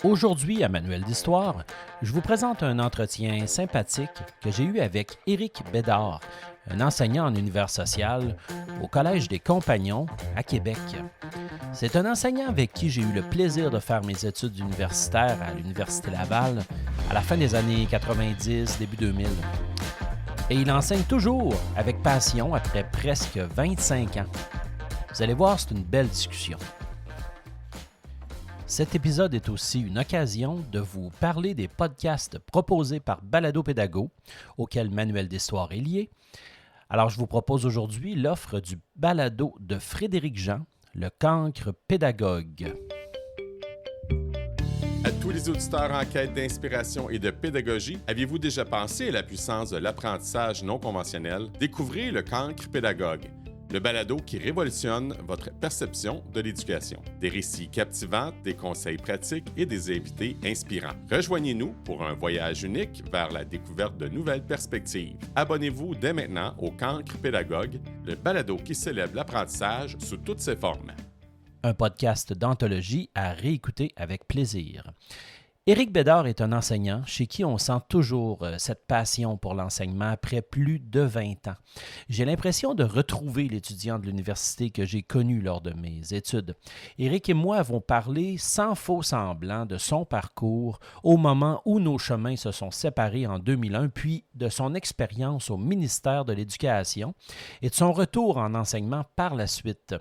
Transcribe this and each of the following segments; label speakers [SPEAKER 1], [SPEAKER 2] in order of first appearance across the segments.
[SPEAKER 1] Aujourd'hui, à Manuel d'Histoire, je vous présente un entretien sympathique que j'ai eu avec Éric Bédard, un enseignant en univers social au Collège des Compagnons à Québec. C'est un enseignant avec qui j'ai eu le plaisir de faire mes études universitaires à l'Université Laval à la fin des années 90, début 2000. Et il enseigne toujours avec passion après presque 25 ans. Vous allez voir, c'est une belle discussion. Cet épisode est aussi une occasion de vous parler des podcasts proposés par Balado Pédago, auquel Manuel d'Histoire est lié. Alors, je vous propose aujourd'hui l'offre du balado de Frédéric Jean, le cancre pédagogue.
[SPEAKER 2] À tous les auditeurs en quête d'inspiration et de pédagogie, aviez-vous déjà pensé à la puissance de l'apprentissage non conventionnel? Découvrez le cancre pédagogue, le balado qui révolutionne votre perception de l'éducation. Des récits captivants, des conseils pratiques et des invités inspirants. Rejoignez-nous pour un voyage unique vers la découverte de nouvelles perspectives. Abonnez-vous dès maintenant au Cancre pédagogue, le balado qui célèbre l'apprentissage sous toutes ses formes.
[SPEAKER 1] Un podcast d'anthologie à réécouter avec plaisir. Éric Bédard est un enseignant chez qui on sent toujours cette passion pour l'enseignement après plus de 20 ans. J'ai l'impression de retrouver l'étudiant de l'université que j'ai connu lors de mes études. Éric et moi avons parlé sans faux semblant de son parcours au moment où nos chemins se sont séparés en 2001, puis de son expérience au ministère de l'Éducation et de son retour en enseignement par la suite.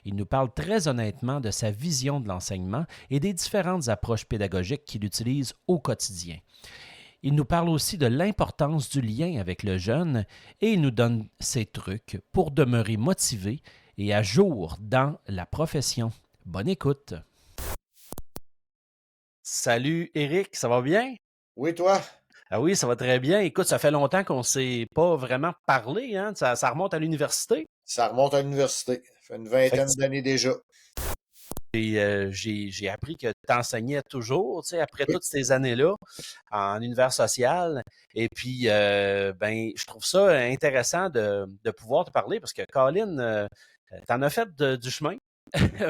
[SPEAKER 1] Il nous parle très honnêtement de sa vision de l'enseignement et des différentes approches pédagogiques qu'il utilise au quotidien. Il nous parle aussi de l'importance du lien avec le jeune et il nous donne ses trucs pour demeurer motivé et à jour dans la profession. Bonne écoute. Salut Éric, ça va bien?
[SPEAKER 3] Oui, toi?
[SPEAKER 1] Ah oui, ça va très bien. Écoute, ça fait longtemps qu'on ne s'est pas vraiment parlé, hein? Ça remonte à l'université.
[SPEAKER 3] Ça remonte à l'université. Ça fait une vingtaine d'années déjà.
[SPEAKER 1] J'ai appris que tu enseignais toujours, tu sais, après
[SPEAKER 3] Oui.
[SPEAKER 1] toutes ces années-là, en univers social. Et puis, je trouve ça intéressant de pouvoir te parler parce que, Colin, t'en as fait du chemin.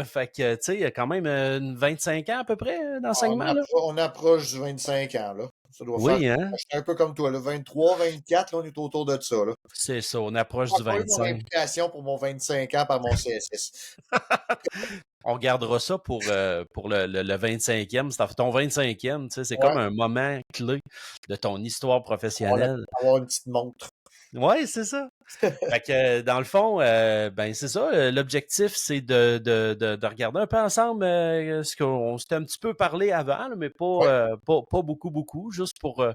[SPEAKER 1] Fait que, tu sais, il y a quand même 25 ans à peu près d'enseignement, là.
[SPEAKER 3] On approche du 25 ans, là. Ça doit faire.
[SPEAKER 1] Oui, hein?
[SPEAKER 3] J'étais un peu comme toi, là. 23, 24, là, on est autour de ça, là.
[SPEAKER 1] C'est ça, on approche
[SPEAKER 3] J'ai
[SPEAKER 1] du
[SPEAKER 3] pas eu mon
[SPEAKER 1] 25.
[SPEAKER 3] implication pour mon 25 ans par mon CSS.
[SPEAKER 1] On gardera ça pour le 25e. C'est ton 25e, tu sais, c'est
[SPEAKER 3] Ouais,
[SPEAKER 1] comme un moment clé de ton histoire professionnelle.
[SPEAKER 3] avoir une petite montre.
[SPEAKER 1] Oui, c'est ça. Fait que dans le fond, c'est ça. L'objectif, c'est de regarder un peu ensemble ce qu'on s'était un petit peu parlé avant, là, mais
[SPEAKER 3] Ouais.
[SPEAKER 1] pas beaucoup, juste pour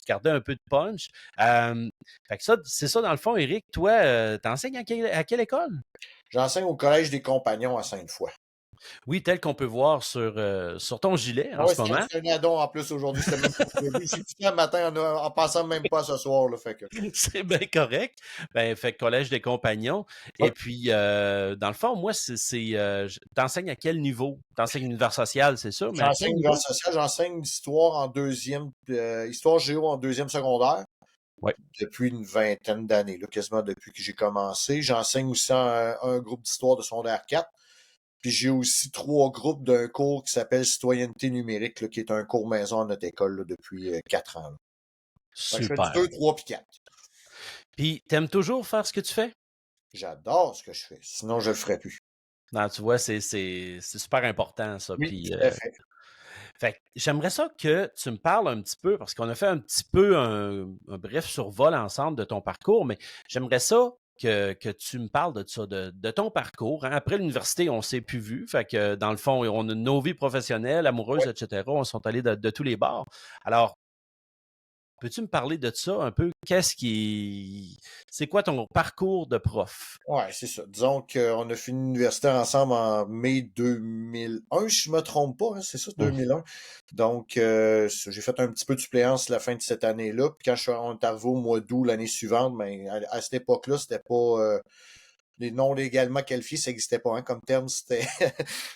[SPEAKER 1] garder un peu de punch. Fait que ça, c'est ça dans le fond, Éric. Toi, t'enseignes à quelle école?
[SPEAKER 3] J'enseigne au Collège des Compagnons à Sainte-Foy.
[SPEAKER 1] Oui, tel qu'on peut voir sur ton gilet en
[SPEAKER 3] Ouais,
[SPEAKER 1] ce moment.
[SPEAKER 3] c'est un addon en plus aujourd'hui. C'était même pas prévu. J'ai dit ça le matin en pensant même pas à ce soir, là. Fait que.
[SPEAKER 1] C'est bien correct. Fait que Collège des Compagnons. Et
[SPEAKER 3] Ouais.
[SPEAKER 1] puis, dans le fond, moi, t'enseignes à quel niveau? T'enseignes l'univers social, c'est ça, mais à
[SPEAKER 3] J'enseigne
[SPEAKER 1] quel
[SPEAKER 3] l'univers
[SPEAKER 1] niveau?
[SPEAKER 3] social, j'enseigne l'histoire en deuxième, histoire géo en deuxième secondaire
[SPEAKER 1] Oui.
[SPEAKER 3] depuis une vingtaine d'années, là, quasiment depuis que j'ai commencé. J'enseigne aussi un groupe d'histoire de secondaire 4. Puis j'ai aussi 3 groupes d'un cours qui s'appelle Citoyenneté numérique, là, qui est un cours maison à notre école là, depuis 4 ans. Là. Fait que je fais du
[SPEAKER 1] Super.
[SPEAKER 3] 2, 3 puis 4.
[SPEAKER 1] Puis, t'aimes toujours faire ce que tu fais?
[SPEAKER 3] J'adore ce que je fais, sinon je le ferais plus.
[SPEAKER 1] Non, tu vois, c'est super important, ça.
[SPEAKER 3] Oui,
[SPEAKER 1] Puis,
[SPEAKER 3] tout à fait.
[SPEAKER 1] fait que j'aimerais ça que tu me parles un petit peu, parce qu'on a fait un petit peu un bref survol ensemble de ton parcours, mais j'aimerais ça que tu me parles de ça, de ton parcours. Hein. Après l'université, on s'est plus vu. Fait que dans le fond, on a nos vies professionnelles, amoureuses,
[SPEAKER 3] Ouais.
[SPEAKER 1] etc. On sont allés de tous les bords. Alors, peux-tu me parler de ça un peu? C'est quoi ton parcours de prof?
[SPEAKER 3] Ouais, c'est ça. Disons qu'on a fini l'université ensemble en mai 2001, si je me trompe pas, hein, c'est ça,
[SPEAKER 1] Hum.
[SPEAKER 3] 2001. Donc, j'ai fait un petit peu de suppléance la fin de cette année-là. Puis quand on est arrivé au mois d'août l'année suivante, ben, à cette époque-là, c'était pas les non légalement qualifiés, ça n'existait pas. Hein, comme terme, c'était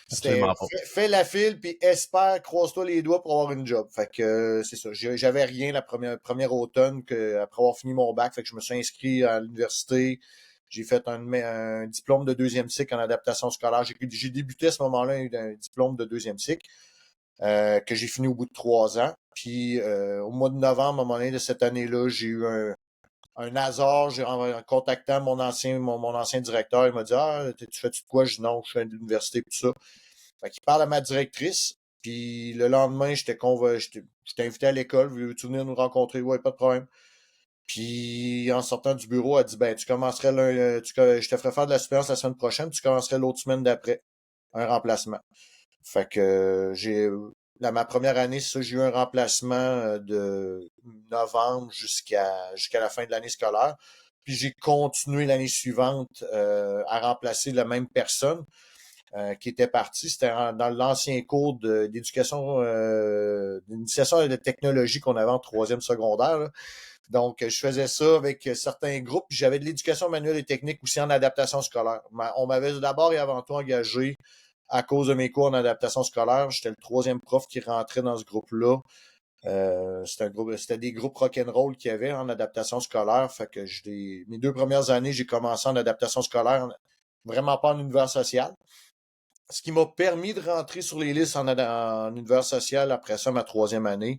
[SPEAKER 3] c'était
[SPEAKER 1] Absolument pas.
[SPEAKER 3] fais la file, puis espère, croise-toi les doigts pour avoir une job. Fait que c'est ça. J'avais rien la première automne après avoir fini mon bac. Fait que je me suis inscrit à l'université. J'ai fait un diplôme de deuxième cycle en adaptation scolaire. J'ai débuté à ce moment-là un diplôme de deuxième cycle. que j'ai fini au bout de 3 ans. Puis au mois de novembre, à un moment donné de cette année-là, j'ai eu un hasard. En contactant mon ancien directeur, il m'a dit: Ah, tu fais-tu de quoi? Je dis non, je suis à l'université, tout ça. Fait qu'il parle à ma directrice. Puis le lendemain, j'étais invité à l'école. Veux-tu venir nous rencontrer? Ouais, pas de problème. Puis en sortant du bureau, elle dit: Ben, tu commencerais je te ferai faire de la suppléance la semaine prochaine, tu commencerais l'autre semaine d'après. Un remplacement. Fait que ma première année, c'est ça, j'ai eu un remplacement de novembre jusqu'à la fin de l'année scolaire. Puis j'ai continué l'année suivante à remplacer la même personne qui était partie. C'était dans l'ancien cours d'éducation, d'initiation et de technologie qu'on avait en troisième secondaire, là. Donc, je faisais ça avec certains groupes. J'avais de l'éducation manuelle et technique aussi en adaptation scolaire. On m'avait d'abord et avant tout engagé à cause de mes cours en adaptation scolaire. J'étais le troisième prof qui rentrait dans ce groupe-là. C'était des groupes rock'n'roll qu'il y avait en adaptation scolaire. Fait que mes 2 premières années, j'ai commencé en adaptation scolaire, vraiment pas en univers social. Ce qui m'a permis de rentrer sur les listes en univers social après ça, ma troisième année.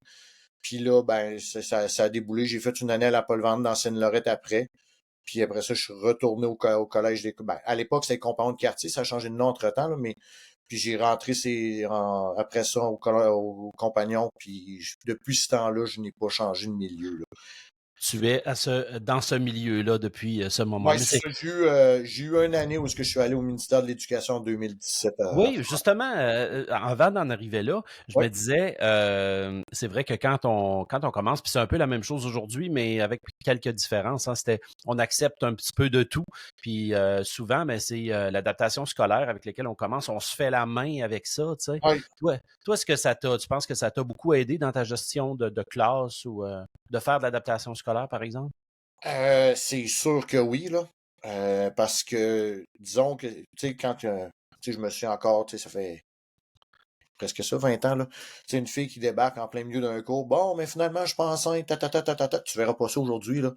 [SPEAKER 3] Puis là, ben, ça a déboulé. J'ai fait une année à la Paul Vente dans Seine-Lorette après. Puis après ça, je suis retourné au collège des... Ben, à l'époque, c'était le compagnon de quartier. Ça a changé de nom entre-temps, là, mais... Puis j'ai rentré après ça au compagnon. Puis depuis ce temps-là, je n'ai pas changé de milieu, là.
[SPEAKER 1] Tu es dans ce milieu-là depuis ce moment.
[SPEAKER 3] Ouais,
[SPEAKER 1] Mais
[SPEAKER 3] c'est
[SPEAKER 1] c'est
[SPEAKER 3] ça. J'ai eu une année où je suis allé au ministère de l'Éducation en 2017.
[SPEAKER 1] Oui, justement, avant d'en arriver là, je
[SPEAKER 3] Oui,
[SPEAKER 1] me disais, c'est vrai que quand on commence, puis c'est un peu la même chose aujourd'hui, mais avec quelques différences, hein, on accepte un petit peu de tout, puis souvent, mais c'est l'adaptation scolaire avec laquelle on commence, on se fait la main avec ça, tu sais.
[SPEAKER 3] oui.
[SPEAKER 1] Toi, est-ce que tu penses que ça t'a beaucoup aidé dans ta gestion de classe ou de faire de l'adaptation scolaire, par exemple?
[SPEAKER 3] C'est sûr que oui, là. Parce que, disons que, tu sais, tu sais, je me suis encore, tu sais, ça fait presque ça, 20 ans, là. Tu sais, une fille qui débarque en plein milieu d'un cours. Bon, mais finalement, je suis pas enceinte, Tu verras pas ça aujourd'hui, là.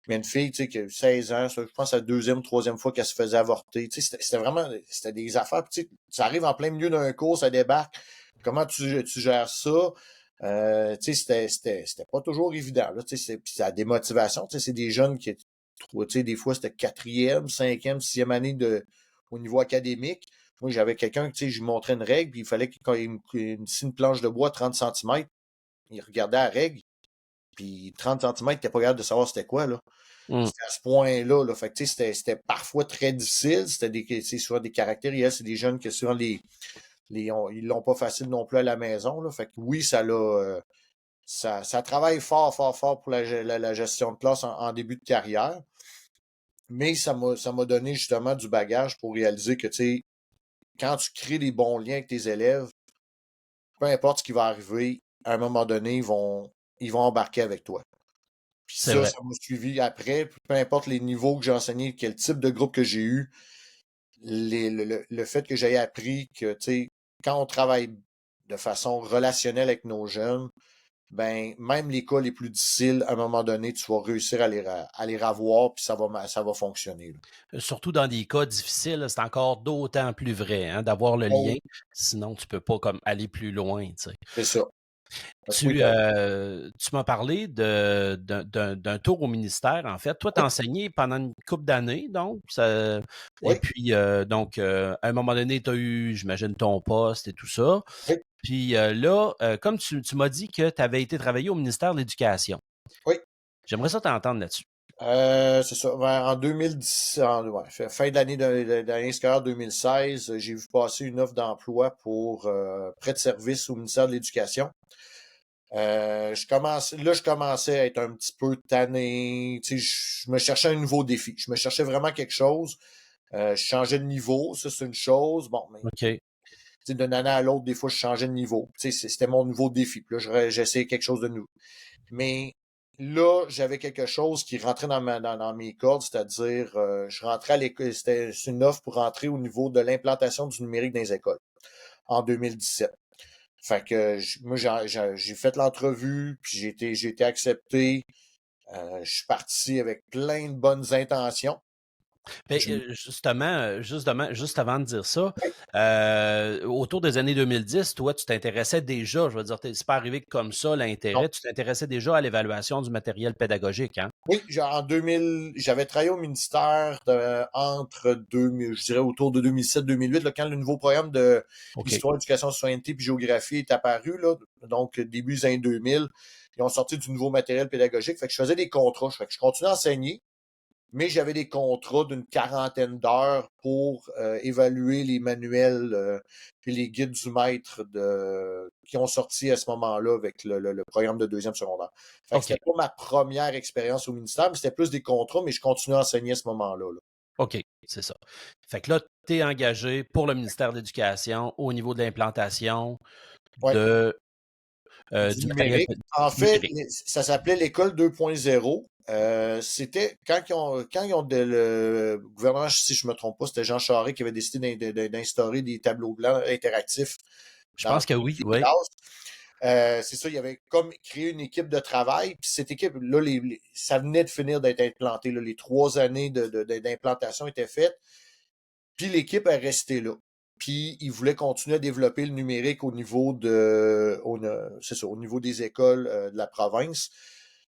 [SPEAKER 3] Mais une fille, tu sais, qui a eu 16 ans, je pense, c'est la deuxième, troisième fois qu'elle se faisait avorter. Tu sais, c'était vraiment, c'était des affaires. Puis, tu sais, ça arrive en plein milieu d'un cours, ça débarque. Comment tu gères ça? Tu sais, c'était pas toujours évident, là. Tu sais, puis c'est la démotivation. Tu sais, c'est des jeunes qui, tu sais, des fois, c'était quatrième, cinquième, sixième année au niveau académique. Moi, j'avais quelqu'un, tu sais, je lui montrais une règle, puis il fallait qu'il si une planche de bois 30 centimètres, il regardait la règle, puis 30 centimètres, il était pas capable de savoir c'était quoi, là.
[SPEAKER 1] Hum,
[SPEAKER 3] C'était à ce point-là, là. Fait que, tu sais, c'était parfois très difficile. C'est souvent des caractères. C'est des jeunes que souvent ils l'ont pas facile non plus à la maison, là. Fait que oui, ça travaille fort, fort, fort pour la gestion de classe en début de carrière. Mais ça m'a donné justement du bagage pour réaliser que, tu sais, quand tu crées des bons liens avec tes élèves, peu importe ce qui va arriver, à un moment donné, ils vont embarquer avec toi. Puis
[SPEAKER 1] c'est
[SPEAKER 3] ça
[SPEAKER 1] vrai.
[SPEAKER 3] m'a suivi après. Puis peu importe les niveaux que j'ai enseignés, quel type de groupe que j'ai eu, le fait que j'ai appris que, tu sais, quand on travaille de façon relationnelle avec nos jeunes, ben, même les cas les plus difficiles, à un moment donné, tu vas réussir à les ravoir, puis ça va fonctionner, là.
[SPEAKER 1] Surtout dans des cas difficiles, c'est encore d'autant plus vrai, hein, d'avoir le
[SPEAKER 3] Oh
[SPEAKER 1] lien.
[SPEAKER 3] oui,
[SPEAKER 1] Sinon, tu peux pas comme aller plus loin, tu sais.
[SPEAKER 3] c'est ça. Fait que oui,
[SPEAKER 1] Tu m'as parlé d'un tour au ministère, en fait. Toi, tu as
[SPEAKER 3] oui,
[SPEAKER 1] enseigné pendant une couple d'années, donc. Et
[SPEAKER 3] oui,
[SPEAKER 1] puis, donc, à un moment donné, tu as eu, j'imagine, ton poste et tout ça.
[SPEAKER 3] oui,
[SPEAKER 1] Puis là, comme tu m'as dit que tu avais été travailler au ministère de l'Éducation.
[SPEAKER 3] oui.
[SPEAKER 1] J'aimerais ça t'entendre là-dessus.
[SPEAKER 3] C'est ça. En 2010, ouais, fin de l'année scolaire 2016, j'ai vu passer une offre d'emploi pour prêt de service au ministère de l'Éducation. Je commençais à être un petit peu tanné. Tu sais, je me cherchais un nouveau défi. Je me cherchais vraiment quelque chose. Je changeais de niveau, ça c'est une chose. Bon, mais
[SPEAKER 1] OK.
[SPEAKER 3] tu sais, d'une année à l'autre, des fois, je changeais de niveau. Tu sais, c'était mon nouveau défi. Puis là, j'essayais quelque chose de nouveau. Mais là, j'avais quelque chose qui rentrait dans mes cordes, c'est-à-dire, je rentrais à l'école. C'est une offre pour rentrer au niveau de l'implantation du numérique dans les écoles en 2017. Fait que moi, j'ai fait l'entrevue, puis j'ai été accepté. Je suis parti avec plein de bonnes intentions.
[SPEAKER 1] Ben,
[SPEAKER 3] Je-
[SPEAKER 1] justement, juste avant de dire ça, autour des années 2010, toi, tu t'intéressais déjà, je veux dire, c'est pas arrivé comme ça l'intérêt, tu t'intéressais déjà à l'évaluation du matériel pédagogique, hein?
[SPEAKER 3] Oui, en 2000, j'avais travaillé au ministère entre 2000, je dirais autour de 2007-2008, quand le nouveau programme de
[SPEAKER 1] OK.
[SPEAKER 3] histoire, éducation, citoyenneté puis géographie est apparu, là, donc début des années 2000. Ils ont sorti du nouveau matériel pédagogique. Fait que je faisais des contrats. Fait que je continuais à enseigner, mais j'avais des contrats d'une quarantaine d'heures pour évaluer les manuels et les guides du maître qui ont sorti à ce moment-là avec le programme de deuxième secondaire. Fait que
[SPEAKER 1] OK.
[SPEAKER 3] c'était pas ma première expérience au ministère, mais c'était plus des contrats, mais je continuais à enseigner à ce moment-là. Là.
[SPEAKER 1] OK, c'est ça. Fait que là, tu es engagé pour le ministère de l'Éducation au niveau de l'implantation
[SPEAKER 3] Ouais,
[SPEAKER 1] de,
[SPEAKER 3] du
[SPEAKER 1] du matériel
[SPEAKER 3] numérique. En fait,
[SPEAKER 1] numérique.
[SPEAKER 3] ça s'appelait l'école 2.0. C'était quand ils ont le gouvernement, si je me trompe pas, c'était Jean Charest qui avait décidé d'instaurer des tableaux blancs interactifs
[SPEAKER 1] Je
[SPEAKER 3] dans
[SPEAKER 1] pense que
[SPEAKER 3] toutes
[SPEAKER 1] oui,
[SPEAKER 3] les
[SPEAKER 1] oui.
[SPEAKER 3] classes. C'est ça, il y avait comme créé une équipe de travail, puis cette équipe, là, ça venait de finir d'être implanté. Là, les 3 années d'implantation étaient faites, puis l'équipe est restée là. Puis ils voulaient continuer à développer le numérique c'est ça, au niveau des écoles de la province.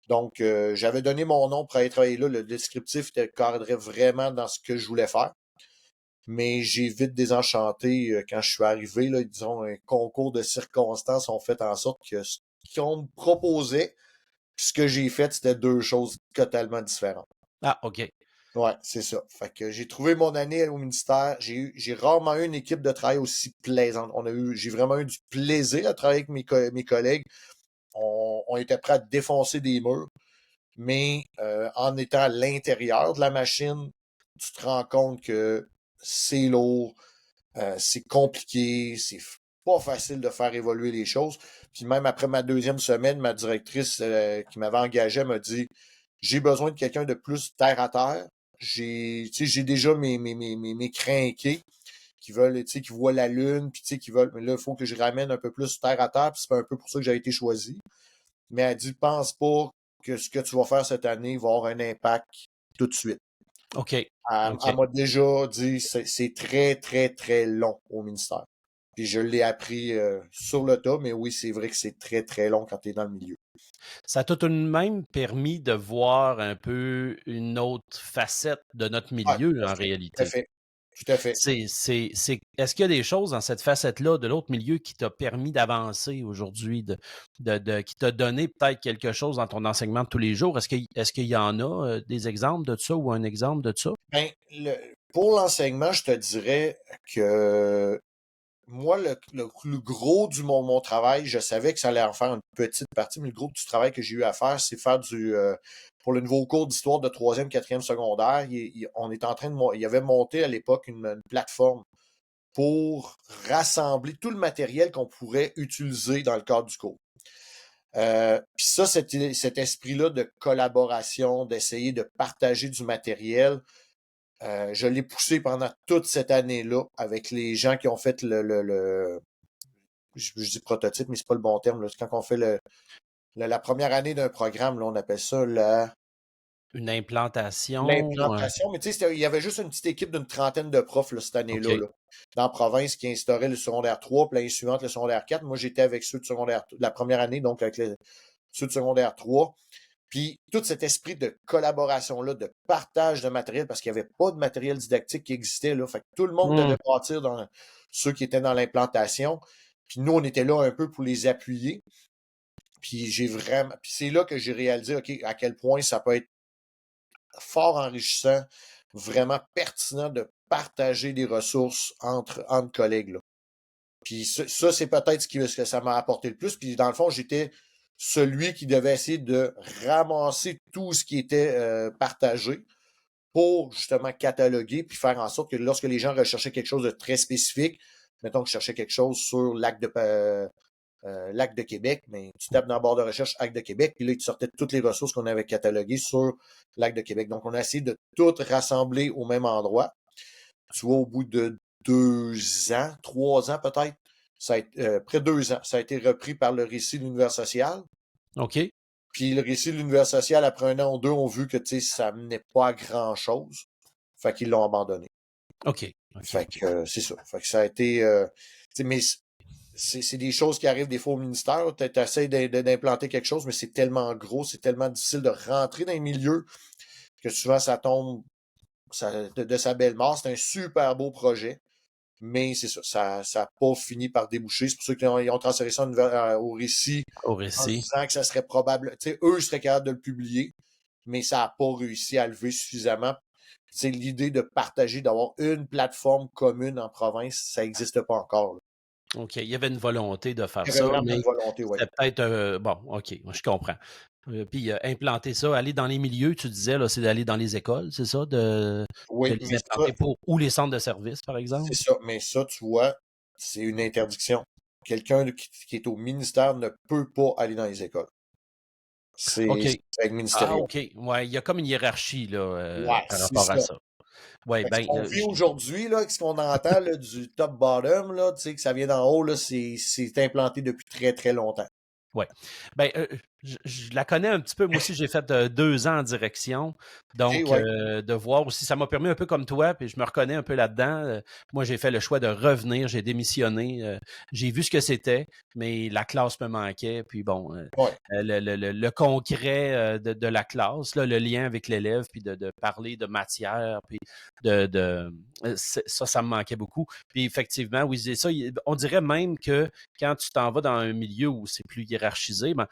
[SPEAKER 3] Donc, j'avais donné mon nom pour aller travailler là. Le descriptif cadrait vraiment dans ce que je voulais faire. Mais j'ai vite désenchanté quand je suis arrivé. Là, disons, un concours de circonstances ont fait en sorte que ce qu'on me proposait, puis ce que j'ai fait, c'était deux choses totalement différentes.
[SPEAKER 1] Ah, OK.
[SPEAKER 3] Ouais, c'est ça. Fait que j'ai trouvé mon année au ministère. J'ai rarement eu une équipe de travail aussi plaisante. J'ai vraiment eu du plaisir à travailler avec mes collègues. On était prêts à défoncer des murs. Mais en étant à l'intérieur de la machine, tu te rends compte que c'est lourd, c'est compliqué, c'est pas facile de faire évoluer les choses. Puis même après ma deuxième semaine, ma directrice qui m'avait engagé m'a dit j'ai besoin de quelqu'un de plus terre à terre. J'ai déjà mes crinqués qui veulent, qui voient la lune, puis qui veulent, mais là, il faut que je ramène un peu plus terre à terre, puis c'est un peu pour ça que j'ai été choisi. Mais elle dit, pense pas que ce que tu vas faire cette année va avoir un impact tout de suite.
[SPEAKER 1] OK.
[SPEAKER 3] Elle
[SPEAKER 1] OK.
[SPEAKER 3] m'a déjà dit, c'est très, très, très long au ministère. Puis je l'ai appris sur le tas, mais oui, c'est vrai que c'est très, très long quand tu es dans le milieu.
[SPEAKER 1] Ça t'a tout de même permis de voir un peu une autre facette de notre
[SPEAKER 3] Ouais,
[SPEAKER 1] milieu
[SPEAKER 3] tout à
[SPEAKER 1] en
[SPEAKER 3] fait. Tout à
[SPEAKER 1] réalité.
[SPEAKER 3] fait. Tout à fait.
[SPEAKER 1] Est-ce qu'il y a des choses dans cette facette-là de l'autre milieu qui t'a permis d'avancer aujourd'hui, qui t'a donné peut-être quelque chose dans ton enseignement de tous les jours? Est-ce qu'il y en a des exemples de ça ou un exemple de ça?
[SPEAKER 3] Ben, pour l'enseignement, je te dirais que moi, le gros mon travail, je savais que ça allait en faire une petite partie, mais le gros du travail que j'ai eu à faire, c'est faire pour le nouveau cours d'histoire de troisième, quatrième secondaire, on est en train il y avait monté à l'époque une plateforme pour rassembler tout le matériel qu'on pourrait utiliser dans le cadre du cours. Puis ça, cet esprit-là de collaboration, d'essayer de partager du matériel, je l'ai poussé pendant toute cette année-là avec les gens qui ont fait je dis prototype, mais c'est pas le bon terme. Là. Quand on fait la première année d'un programme, là, on appelle ça
[SPEAKER 1] Une implantation?
[SPEAKER 3] l'implantation. Mais tu sais, il y avait juste une petite équipe d'une trentaine de profs là, cette année-là,
[SPEAKER 1] OK.
[SPEAKER 3] là, dans la province qui instaurait le secondaire 3, puis l'année suivante, le secondaire 4. Moi, j'étais avec ceux de secondaire la première année, donc avec ceux de secondaire 3. Puis tout cet esprit de collaboration-là, de partage de matériel, parce qu'il n'y avait pas de matériel didactique qui existait, là. Fait que tout le monde
[SPEAKER 1] Hmm.
[SPEAKER 3] devait partir dans ceux qui étaient dans l'implantation. Puis nous, on était là un peu pour les appuyer. Puis puis c'est là que j'ai réalisé, OK, à quel point ça peut être fort enrichissant, vraiment pertinent de partager des ressources entre collègues, là. Puis ça c'est peut-être ce que ça m'a apporté le plus. Puis dans le fond, j'étais celui qui devait essayer de ramasser tout ce qui était partagé pour justement cataloguer puis faire en sorte que lorsque les gens recherchaient quelque chose de très spécifique, mettons que je cherchais quelque chose sur Lac de Québec, mais tu tapes dans le bord de recherche Lac de Québec, puis là, il te sortait toutes les ressources qu'on avait cataloguées sur Lac de Québec. Donc, on a essayé de tout rassembler au même endroit. Tu vois, au bout de 2 ans, 3 ans peut-être, près de 2 ans, ça a été repris par le récit de l'univers social.
[SPEAKER 1] OK.
[SPEAKER 3] Puis le récit de l'univers social, après un an ou deux, ont vu que ça menait pas à grand-chose. Fait qu'ils l'ont abandonné.
[SPEAKER 1] OK.
[SPEAKER 3] Fait que c'est ça. Fait que ça a été... mais c'est des choses qui arrivent des fois au ministère. Tu essaies d'implanter quelque chose, mais c'est tellement gros, c'est tellement difficile de rentrer dans les milieux que souvent ça tombe de sa belle mort. C'est un super beau projet, mais c'est ça n'a pas fini par déboucher. C'est pour ça qu'ils ont transféré ça au récit
[SPEAKER 1] Au
[SPEAKER 3] en
[SPEAKER 1] récit.
[SPEAKER 3] disant que ça serait probable. Tu sais, eux seraient capables de le publier, mais ça n'a pas réussi à lever suffisamment. C'est l'idée de partager, d'avoir une plateforme commune en province, ça n'existe pas encore. Là.
[SPEAKER 1] OK. Il y avait une volonté de faire
[SPEAKER 3] Il y avait
[SPEAKER 1] ça,
[SPEAKER 3] vraiment
[SPEAKER 1] mais
[SPEAKER 3] une volonté, oui.
[SPEAKER 1] c'était peut-être bon, OK, je comprends. Puis implanter ça, aller dans les milieux, tu disais, là, c'est d'aller dans les écoles, c'est ça? De
[SPEAKER 3] Oui,
[SPEAKER 1] les
[SPEAKER 3] mais ça,
[SPEAKER 1] implanter ou les centres de services, par
[SPEAKER 3] c'est
[SPEAKER 1] exemple?
[SPEAKER 3] ça. Mais ça, tu vois, c'est une interdiction. Quelqu'un qui est au ministère ne peut pas aller dans les écoles.
[SPEAKER 1] OK.
[SPEAKER 3] C'est avec
[SPEAKER 1] Ah,
[SPEAKER 3] ministériel.
[SPEAKER 1] OK. Ouais, il y a comme une hiérarchie là,
[SPEAKER 3] Ouais,
[SPEAKER 1] par
[SPEAKER 3] c'est
[SPEAKER 1] rapport à
[SPEAKER 3] ça.
[SPEAKER 1] ça. Ouais,
[SPEAKER 3] Fait que ce
[SPEAKER 1] ben,
[SPEAKER 3] qu'on vit aujourd'hui, là, ce qu'on entend là, du top-bottom, là, tu sais, que ça vient d'en haut, là, c'est implanté depuis très, très longtemps.
[SPEAKER 1] ouais. Ben, je la connais un petit peu. Moi aussi, j'ai fait 2 ans en direction.
[SPEAKER 3] OK,
[SPEAKER 1] Donc,
[SPEAKER 3] ouais.
[SPEAKER 1] de voir aussi, ça m'a permis un peu comme toi, puis je me reconnais un peu là-dedans. Moi, j'ai fait le choix de revenir, j'ai démissionné. J'ai vu ce que c'était, mais la classe me manquait. Puis bon,
[SPEAKER 3] Ouais.
[SPEAKER 1] le concret de la classe, là, le lien avec l'élève, puis de parler de matière, puis ça me manquait beaucoup. Puis effectivement, oui, c'est ça. On dirait même que quand tu t'en vas dans un milieu où c'est plus hiérarchisé, ben,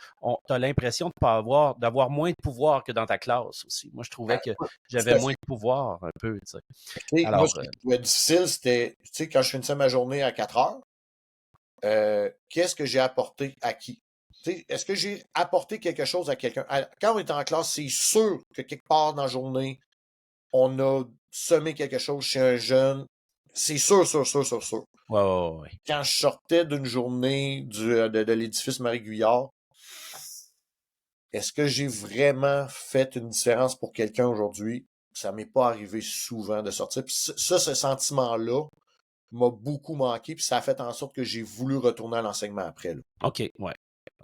[SPEAKER 1] tu as l'impression de pas d'avoir moins de pouvoir que dans ta classe aussi. Moi, je trouvais que
[SPEAKER 3] Tout
[SPEAKER 1] j'avais
[SPEAKER 3] à
[SPEAKER 1] moins
[SPEAKER 3] fait.
[SPEAKER 1] de pouvoir un peu, tu sais.
[SPEAKER 3] Tu sais, moi,
[SPEAKER 1] Alors,
[SPEAKER 3] ce que je trouvais difficile, c'était, tu sais, quand je finissais ma journée à 4 heures, qu'est-ce que j'ai apporté à qui? Tu sais, est-ce que j'ai apporté quelque chose à quelqu'un? Quand on est en classe, c'est sûr que quelque part dans la journée, on a semé quelque chose chez un jeune. C'est sûr, sûr, sûr, sûr, sûr.
[SPEAKER 1] ouais, ouais, ouais.
[SPEAKER 3] Quand je sortais d'une journée de l'édifice Marie-Guyard, est-ce que j'ai vraiment fait une différence pour quelqu'un aujourd'hui? Ça m'est pas arrivé souvent de sortir. Puis ça, ce sentiment-là m'a beaucoup manqué, puis ça a fait en sorte que j'ai voulu retourner à l'enseignement après. Là.
[SPEAKER 1] OK, ouais.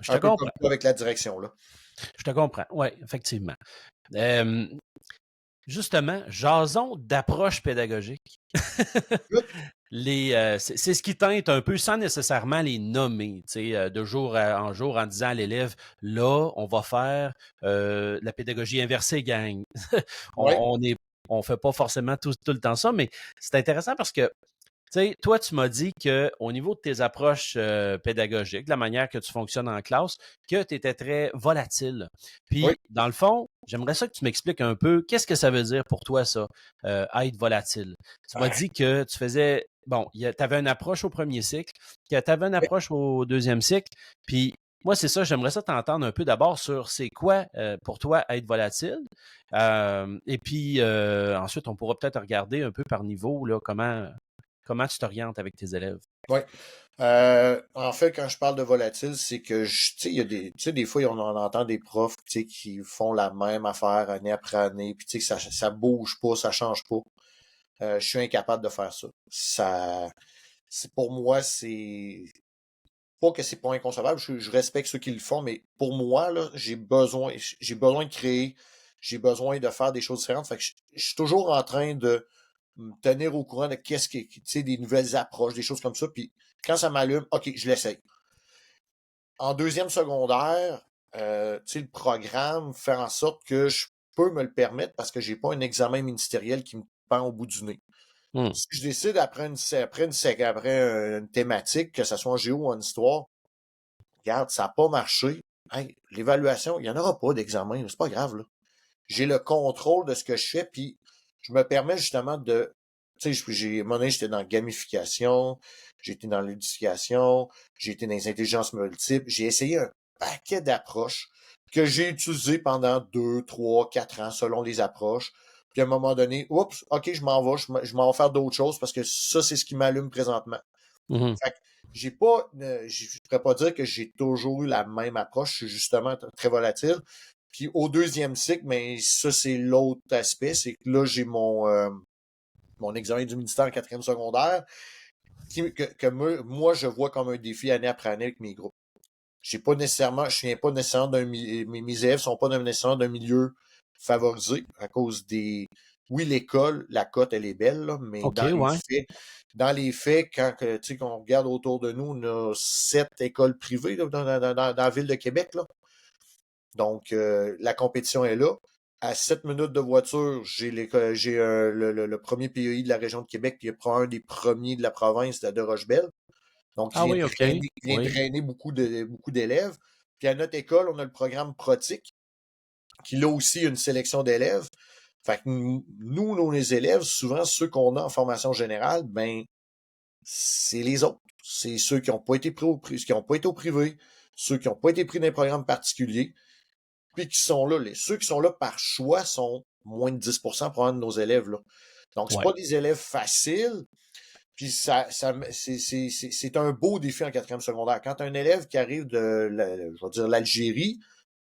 [SPEAKER 1] Je te
[SPEAKER 3] Un peu comme
[SPEAKER 1] comprends.
[SPEAKER 3] toi avec la direction. Là.
[SPEAKER 1] Je te comprends. Oui, effectivement. Euh, Justement, jason d'approche pédagogique. C'est ce qui teinte un peu sans nécessairement les nommer, de jour en jour en disant à l'élève, là, on va faire la pédagogie inversée, gang.
[SPEAKER 3] Oui,
[SPEAKER 1] on est, on fait pas forcément tout le temps ça, mais c'est intéressant parce que toi, tu m'as dit qu'au niveau de tes approches pédagogiques, de la manière que tu fonctionnes en classe, que tu étais très volatile.
[SPEAKER 3] oui.
[SPEAKER 1] Puis, dans le fond, j'aimerais ça que tu m'expliques un peu qu'est-ce que ça veut dire pour toi, ça, être volatile. Tu m'as dit que tu faisais, bon, tu avais une approche au premier cycle, que tu avais une approche au deuxième cycle, puis moi, c'est ça, j'aimerais ça t'entendre un peu d'abord sur c'est quoi pour toi être volatile. Et puis, ensuite, on pourra peut-être regarder un peu par niveau, là, comment tu t'orientes avec tes élèves?
[SPEAKER 3] Oui. En fait, quand je parle de volatile, c'est que tu sais, il y a des, tu sais, des fois, on en entend des profs, tu sais, qui font la même affaire année après année, puis tu sais, que ça bouge pas, ça change pas. Je suis incapable de faire ça. Pour moi, c'est pas que c'est pas inconcevable. Je respecte ceux qui le font, mais pour moi, là, j'ai besoin de créer, j'ai besoin de faire des choses différentes. Fait que je suis toujours en train de me tenir au courant de qu'est-ce tu sais, des nouvelles approches, des choses comme ça. Puis quand ça m'allume, OK, je l'essaye. En deuxième secondaire, tu sais, le programme fait en sorte que je peux me le permettre parce que j'ai pas un examen ministériel qui me pend au bout du nez.
[SPEAKER 1] Hmm.
[SPEAKER 3] Si je décide après une thématique, que ce soit en géo ou en histoire, regarde, ça n'a pas marché. Hey, l'évaluation, il n'y en aura pas d'examen, c'est pas grave, là. J'ai le contrôle de ce que je fais, puis je me permets justement de. Tu sais, j'étais dans la gamification, j'ai été dans l'éducation, j'ai été dans les intelligences multiples, j'ai essayé un paquet d'approches que j'ai utilisées pendant 2, 3, 4 ans selon les approches. Puis à un moment donné, oups, OK, je m'en vais, je m'en vais faire d'autres choses parce que ça, c'est ce qui m'allume présentement.
[SPEAKER 1] Mhm.
[SPEAKER 3] Fait que j'ai pas, je pourrais pas dire que j'ai toujours eu la même approche. Je suis justement très volatile. Puis au deuxième cycle, mais ça, c'est l'autre aspect. C'est que là, j'ai mon examen du ministère en quatrième secondaire moi, je vois comme un défi année après année avec mes groupes. Je viens pas nécessairement mes élèves sont pas nécessairement d'un milieu favorisé à cause Oui, l'école, la cote, elle est belle, là, mais
[SPEAKER 1] OK, ouais.
[SPEAKER 3] dans les faits, tu sais, qu'on regarde autour de nous, on a 7 écoles privées là, dans la ville de Québec, là. Donc, la compétition est là. À 7 minutes de voiture, j'ai le premier PEI de la région de Québec, qui est probablement un des premiers de la province de Rochebelle. Donc,
[SPEAKER 1] Ah oui, OK.
[SPEAKER 3] il vient
[SPEAKER 1] Oui.
[SPEAKER 3] drainer beaucoup d'élèves. Puis à notre école, on a le programme Protic, qui là aussi a une sélection d'élèves. Fait que nous, nos élèves, souvent, ceux qu'on a en formation générale, ben, c'est les autres. C'est ceux qui n'ont pas été pris qui ont pas été au privé, ceux qui n'ont pas été pris dans un programme particulier, puis qui sont là. Ceux qui sont là par choix sont moins de 10% pour un de nos élèves, là. Donc, c'est
[SPEAKER 1] Ouais.
[SPEAKER 3] pas des élèves faciles, puis c'est un beau défi en quatrième secondaire. Quand un élève qui arrive je vais dire, l'Algérie,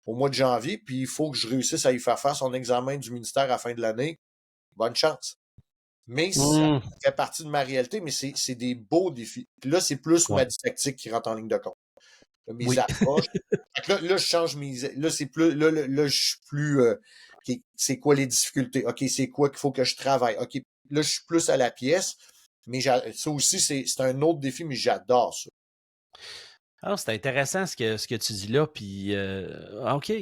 [SPEAKER 3] au mois de janvier, puis il faut que je réussisse à y faire son examen du ministère à la fin de l'année, bonne chance. Mais ça
[SPEAKER 1] Mmh.
[SPEAKER 3] fait partie de ma réalité, mais c'est des beaux défis. Puis là, c'est plus
[SPEAKER 1] Ouais.
[SPEAKER 3] ma didactique qui rentre en ligne de compte. Là, mes
[SPEAKER 1] Oui.
[SPEAKER 3] approches. Fait que là, je change là, c'est plus, là, je suis plus, OK, c'est quoi les difficultés? OK, c'est quoi qu'il faut que je travaille? OK, là, je suis plus à la pièce, mais ça aussi, c'est un autre défi, mais j'adore ça.
[SPEAKER 1] Alors, c'est intéressant ce que tu dis là, puis OK.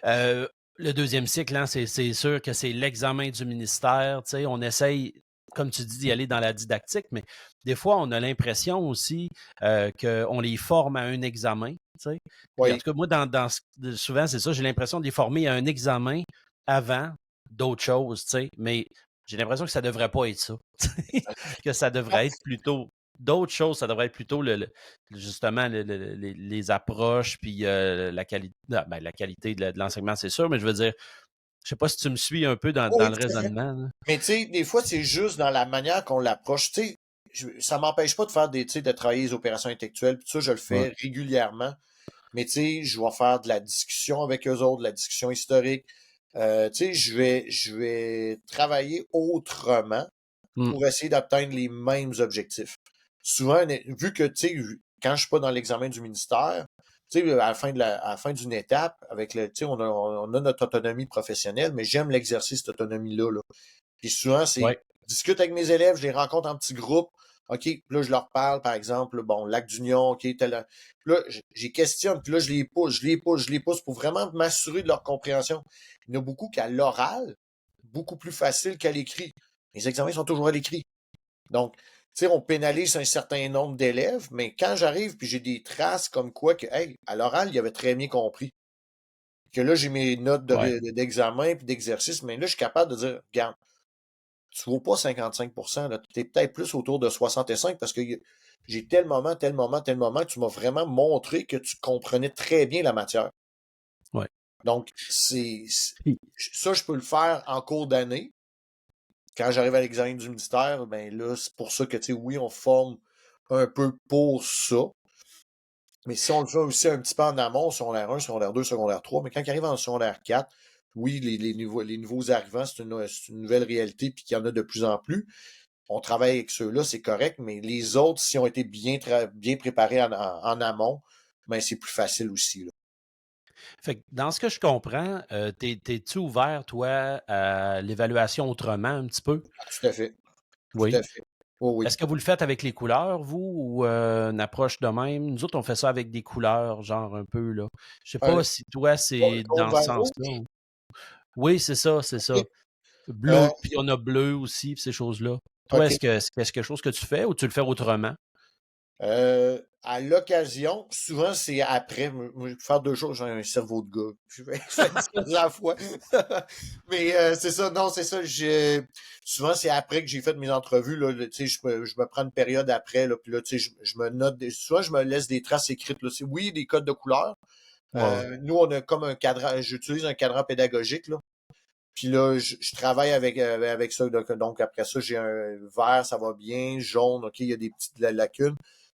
[SPEAKER 1] Euh, le deuxième cycle, hein, c'est sûr que c'est l'examen du ministère. Tu sais, on essaye, comme tu dis, d'y aller dans la didactique, mais des fois, on a l'impression aussi qu'on les forme à un examen. Tu sais. Puis en
[SPEAKER 3] Oui,
[SPEAKER 1] tout cas, moi, souvent, c'est ça, j'ai l'impression de les former à un examen avant d'autres choses, tu sais, mais j'ai l'impression que ça devrait pas être ça. Que ça devrait être plutôt d'autres choses, ça devrait être plutôt justement les approches puis la qualité de l'enseignement, c'est sûr, mais je veux dire, je sais pas si tu me suis un peu dans
[SPEAKER 3] oui,
[SPEAKER 1] le
[SPEAKER 3] tout à fait.
[SPEAKER 1] raisonnement, là.
[SPEAKER 3] Mais tu sais, des fois, c'est juste dans la manière qu'on l'approche. Tu sais, ça m'empêche pas de faire tu sais, de travailler les opérations intellectuelles. Puis ça, je le
[SPEAKER 1] Ouais.
[SPEAKER 3] fais régulièrement. Mais tu sais, je vais faire de la discussion avec eux autres, de la discussion historique. Tu sais, je vais travailler autrement
[SPEAKER 1] Mm.
[SPEAKER 3] pour essayer d'atteindre les mêmes objectifs. Souvent, vu que, tu sais, quand je suis pas dans l'examen du ministère, tu sais, à la fin d'une étape, avec tu sais, on a notre autonomie professionnelle, mais j'aime l'exercice cette autonomie-là, là. Puis souvent,
[SPEAKER 1] Ouais.
[SPEAKER 3] je discute avec mes élèves, je les rencontre en petits groupes. OK, puis là, je leur parle, par exemple, bon, Lac d'Union, OK, tel. Puis là, j'ai questionne, puis là, je les pousse pour vraiment m'assurer de leur compréhension. Il y en a beaucoup qu'à l'oral, beaucoup plus facile qu'à l'écrit. Les examens sont toujours à l'écrit. Donc, tu sais, on pénalise un certain nombre d'élèves, mais quand j'arrive puis j'ai des traces comme quoi que, hey, à l'oral, il avait très bien compris. Que là, j'ai mes notes
[SPEAKER 1] Ouais.
[SPEAKER 3] d'examen puis d'exercice, mais là, je suis capable de dire, regarde, tu vaux pas 55%, là, tu es peut-être plus autour de 65 parce que j'ai tel moment, tel moment, tel moment que tu m'as vraiment montré que tu comprenais très bien la matière.
[SPEAKER 1] Ouais.
[SPEAKER 3] Donc,
[SPEAKER 1] Puis,
[SPEAKER 3] ça, je peux le faire en cours d'année. Quand j'arrive à l'examen du ministère, ben là, c'est pour ça que, tu sais, oui, on forme un peu pour ça. Mais si on le fait aussi un petit peu en amont, secondaire 1, secondaire 2, secondaire 3, mais quand il arrive en secondaire 4, oui, les nouveaux arrivants, c'est une nouvelle réalité, puis qu'il y en a de plus en plus. On travaille avec ceux-là, c'est correct, mais les autres, s'ils ont été bien préparés en amont, ben c'est plus facile aussi, là.
[SPEAKER 1] fait que dans ce que je comprends, t'es-tu ouvert, toi, à l'évaluation autrement un petit peu?
[SPEAKER 3] Tout à fait. Tout
[SPEAKER 1] Oui.
[SPEAKER 3] à fait. Oui, oui.
[SPEAKER 1] Est-ce que vous le faites avec les couleurs, vous, ou une approche de même? Nous autres, on fait ça avec des couleurs, genre un peu, là. Je sais
[SPEAKER 3] Un
[SPEAKER 1] pas si toi, c'est
[SPEAKER 3] cône
[SPEAKER 1] dans ce
[SPEAKER 3] vert
[SPEAKER 1] sens-là.
[SPEAKER 3] rouge?
[SPEAKER 1] Oui, c'est ça, c'est ça.
[SPEAKER 3] OK.
[SPEAKER 1] Bleu,
[SPEAKER 3] Euh,
[SPEAKER 1] puis on a bleu aussi, puis ces choses-là. Toi,
[SPEAKER 3] OK.
[SPEAKER 1] est-ce quelque chose que tu fais ou tu le fais autrement?
[SPEAKER 3] À l'occasion, souvent c'est après. Moi, je peux faire deux choses, j'ai un cerveau de gars. Je fais ça à la fois. Mais c'est ça, non, c'est ça. Souvent, c'est après que j'ai fait mes entrevues. Là, tu sais, je me prends une période après, là, puis là, tu sais, je me note souvent je me laisse des traces écrites. Là. Oui, des codes de couleur.
[SPEAKER 1] Ouais, ouais.
[SPEAKER 3] Nous, on a comme un cadran, j'utilise un cadran pédagogique, là. Puis là, je travaille avec ça. Donc, après ça, j'ai un vert, ça va bien, jaune, OK, il y a des petites lacunes,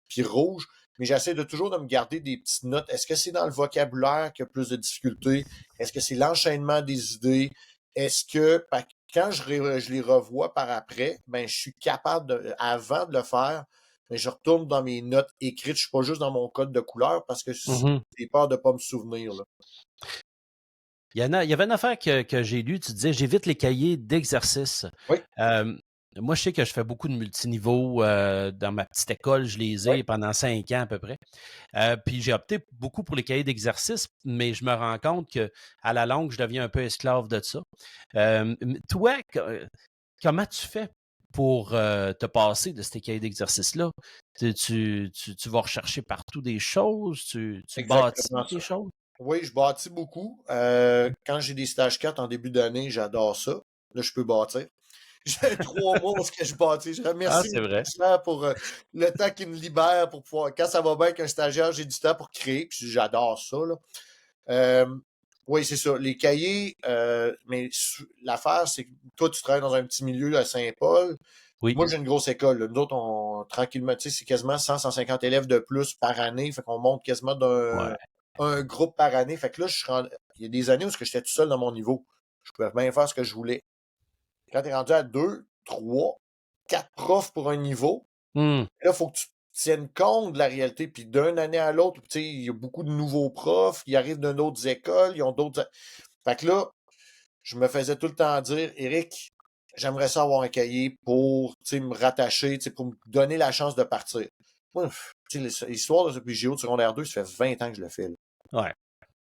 [SPEAKER 3] puis rouge. Mais j'essaie de toujours de me garder des petites notes. Est-ce que c'est dans le vocabulaire qu'il y a plus de difficultés? Est-ce que c'est l'enchaînement des idées? Est-ce que quand je les revois par après, ben je suis capable avant de le faire, ben, je retourne dans mes notes écrites. Je suis pas juste dans mon code de couleur parce que
[SPEAKER 1] Mhm.
[SPEAKER 3] j'ai peur de pas me souvenir, là.
[SPEAKER 1] Il y avait une affaire que j'ai lue, tu disais, j'évite les cahiers d'exercice.
[SPEAKER 3] Oui,
[SPEAKER 1] Moi, je sais que je fais beaucoup de multiniveaux dans ma petite école, je les
[SPEAKER 3] oui.
[SPEAKER 1] ai pendant 5 ans à peu près. Puis j'ai opté beaucoup pour les cahiers d'exercice, mais je me rends compte que à la longue, je deviens un peu esclave de ça. Toi, comment tu fais pour te passer de ces cahiers d'exercice-là? Tu vas rechercher partout des choses, tu bâtis
[SPEAKER 3] Exactement
[SPEAKER 1] des
[SPEAKER 3] ça.
[SPEAKER 1] choses?
[SPEAKER 3] Oui, je bâtis beaucoup. Quand j'ai des stages 4 en début d'année, j'adore ça. Là, je peux bâtir. J'ai 3 mois où ce que je bâtis. Je
[SPEAKER 1] Ah,
[SPEAKER 3] remercie
[SPEAKER 1] c'est
[SPEAKER 3] mes
[SPEAKER 1] vrai.
[SPEAKER 3] stagiaires pour le temps qu'ils me libèrent pour pouvoir. Quand ça va bien avec un stagiaire, j'ai du temps pour créer. Puis j'adore ça, là. Euh, oui, c'est ça. Les cahiers, mais l'affaire, c'est que toi, tu travailles dans un petit milieu à Saint-Paul.
[SPEAKER 1] Oui.
[SPEAKER 3] Moi, j'ai une grosse école, là. Nous autres, tranquillement, tu sais, c'est quasiment 100-150 élèves de plus par année. Fait qu'on monte quasiment
[SPEAKER 1] Ouais.
[SPEAKER 3] un groupe par année. Fait que là, il y a des années où j'étais tout seul dans mon niveau. Je pouvais bien faire ce que je voulais. Quand tu es rendu à 2, 3, 4 profs pour un niveau,
[SPEAKER 1] Hmm.
[SPEAKER 3] là, il faut que tu tiennes compte de la réalité. Puis d'une année à l'autre, tu sais, il y a beaucoup de nouveaux profs, ils arrivent d'une autre école, ils ont d'autres. Fait que là, je me faisais tout le temps dire, Éric, j'aimerais ça avoir un cahier pour me rattacher, pour me donner la chance de partir. Moi, l'histoire de ce PGO de secondaire 2, ça fait 20 ans que je le fais. Là.
[SPEAKER 1] Ouais.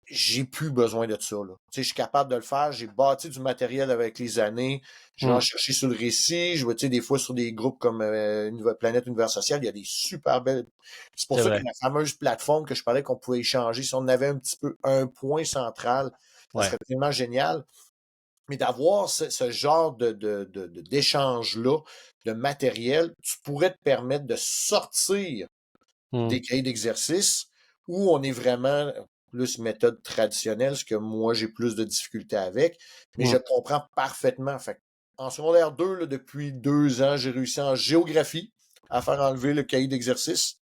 [SPEAKER 3] J'ai plus besoin de ça. Là. Je suis capable de le faire. J'ai bâti du matériel avec les années. J'ai
[SPEAKER 1] Hmm.
[SPEAKER 3] en cherché sur le récit. Je vois des fois sur des groupes comme Planète Univers Social, il y a des super belles. C'est pour
[SPEAKER 1] C'est
[SPEAKER 3] ça que
[SPEAKER 1] vrai.
[SPEAKER 3] la fameuse plateforme que je parlais qu'on pouvait échanger, si on avait un petit peu un point central, ça
[SPEAKER 1] Ouais.
[SPEAKER 3] serait tellement génial. Mais d'avoir ce genre d'échange-là, de matériel, tu pourrais te permettre de sortir
[SPEAKER 1] Hmm.
[SPEAKER 3] des cahiers d'exercice où on est vraiment plus méthode traditionnelle, ce que moi j'ai plus de difficultés avec, mais
[SPEAKER 1] Hmm.
[SPEAKER 3] je comprends parfaitement. Fait, en secondaire 2, là, depuis 2 ans, j'ai réussi en géographie à faire enlever le cahier d'exercice.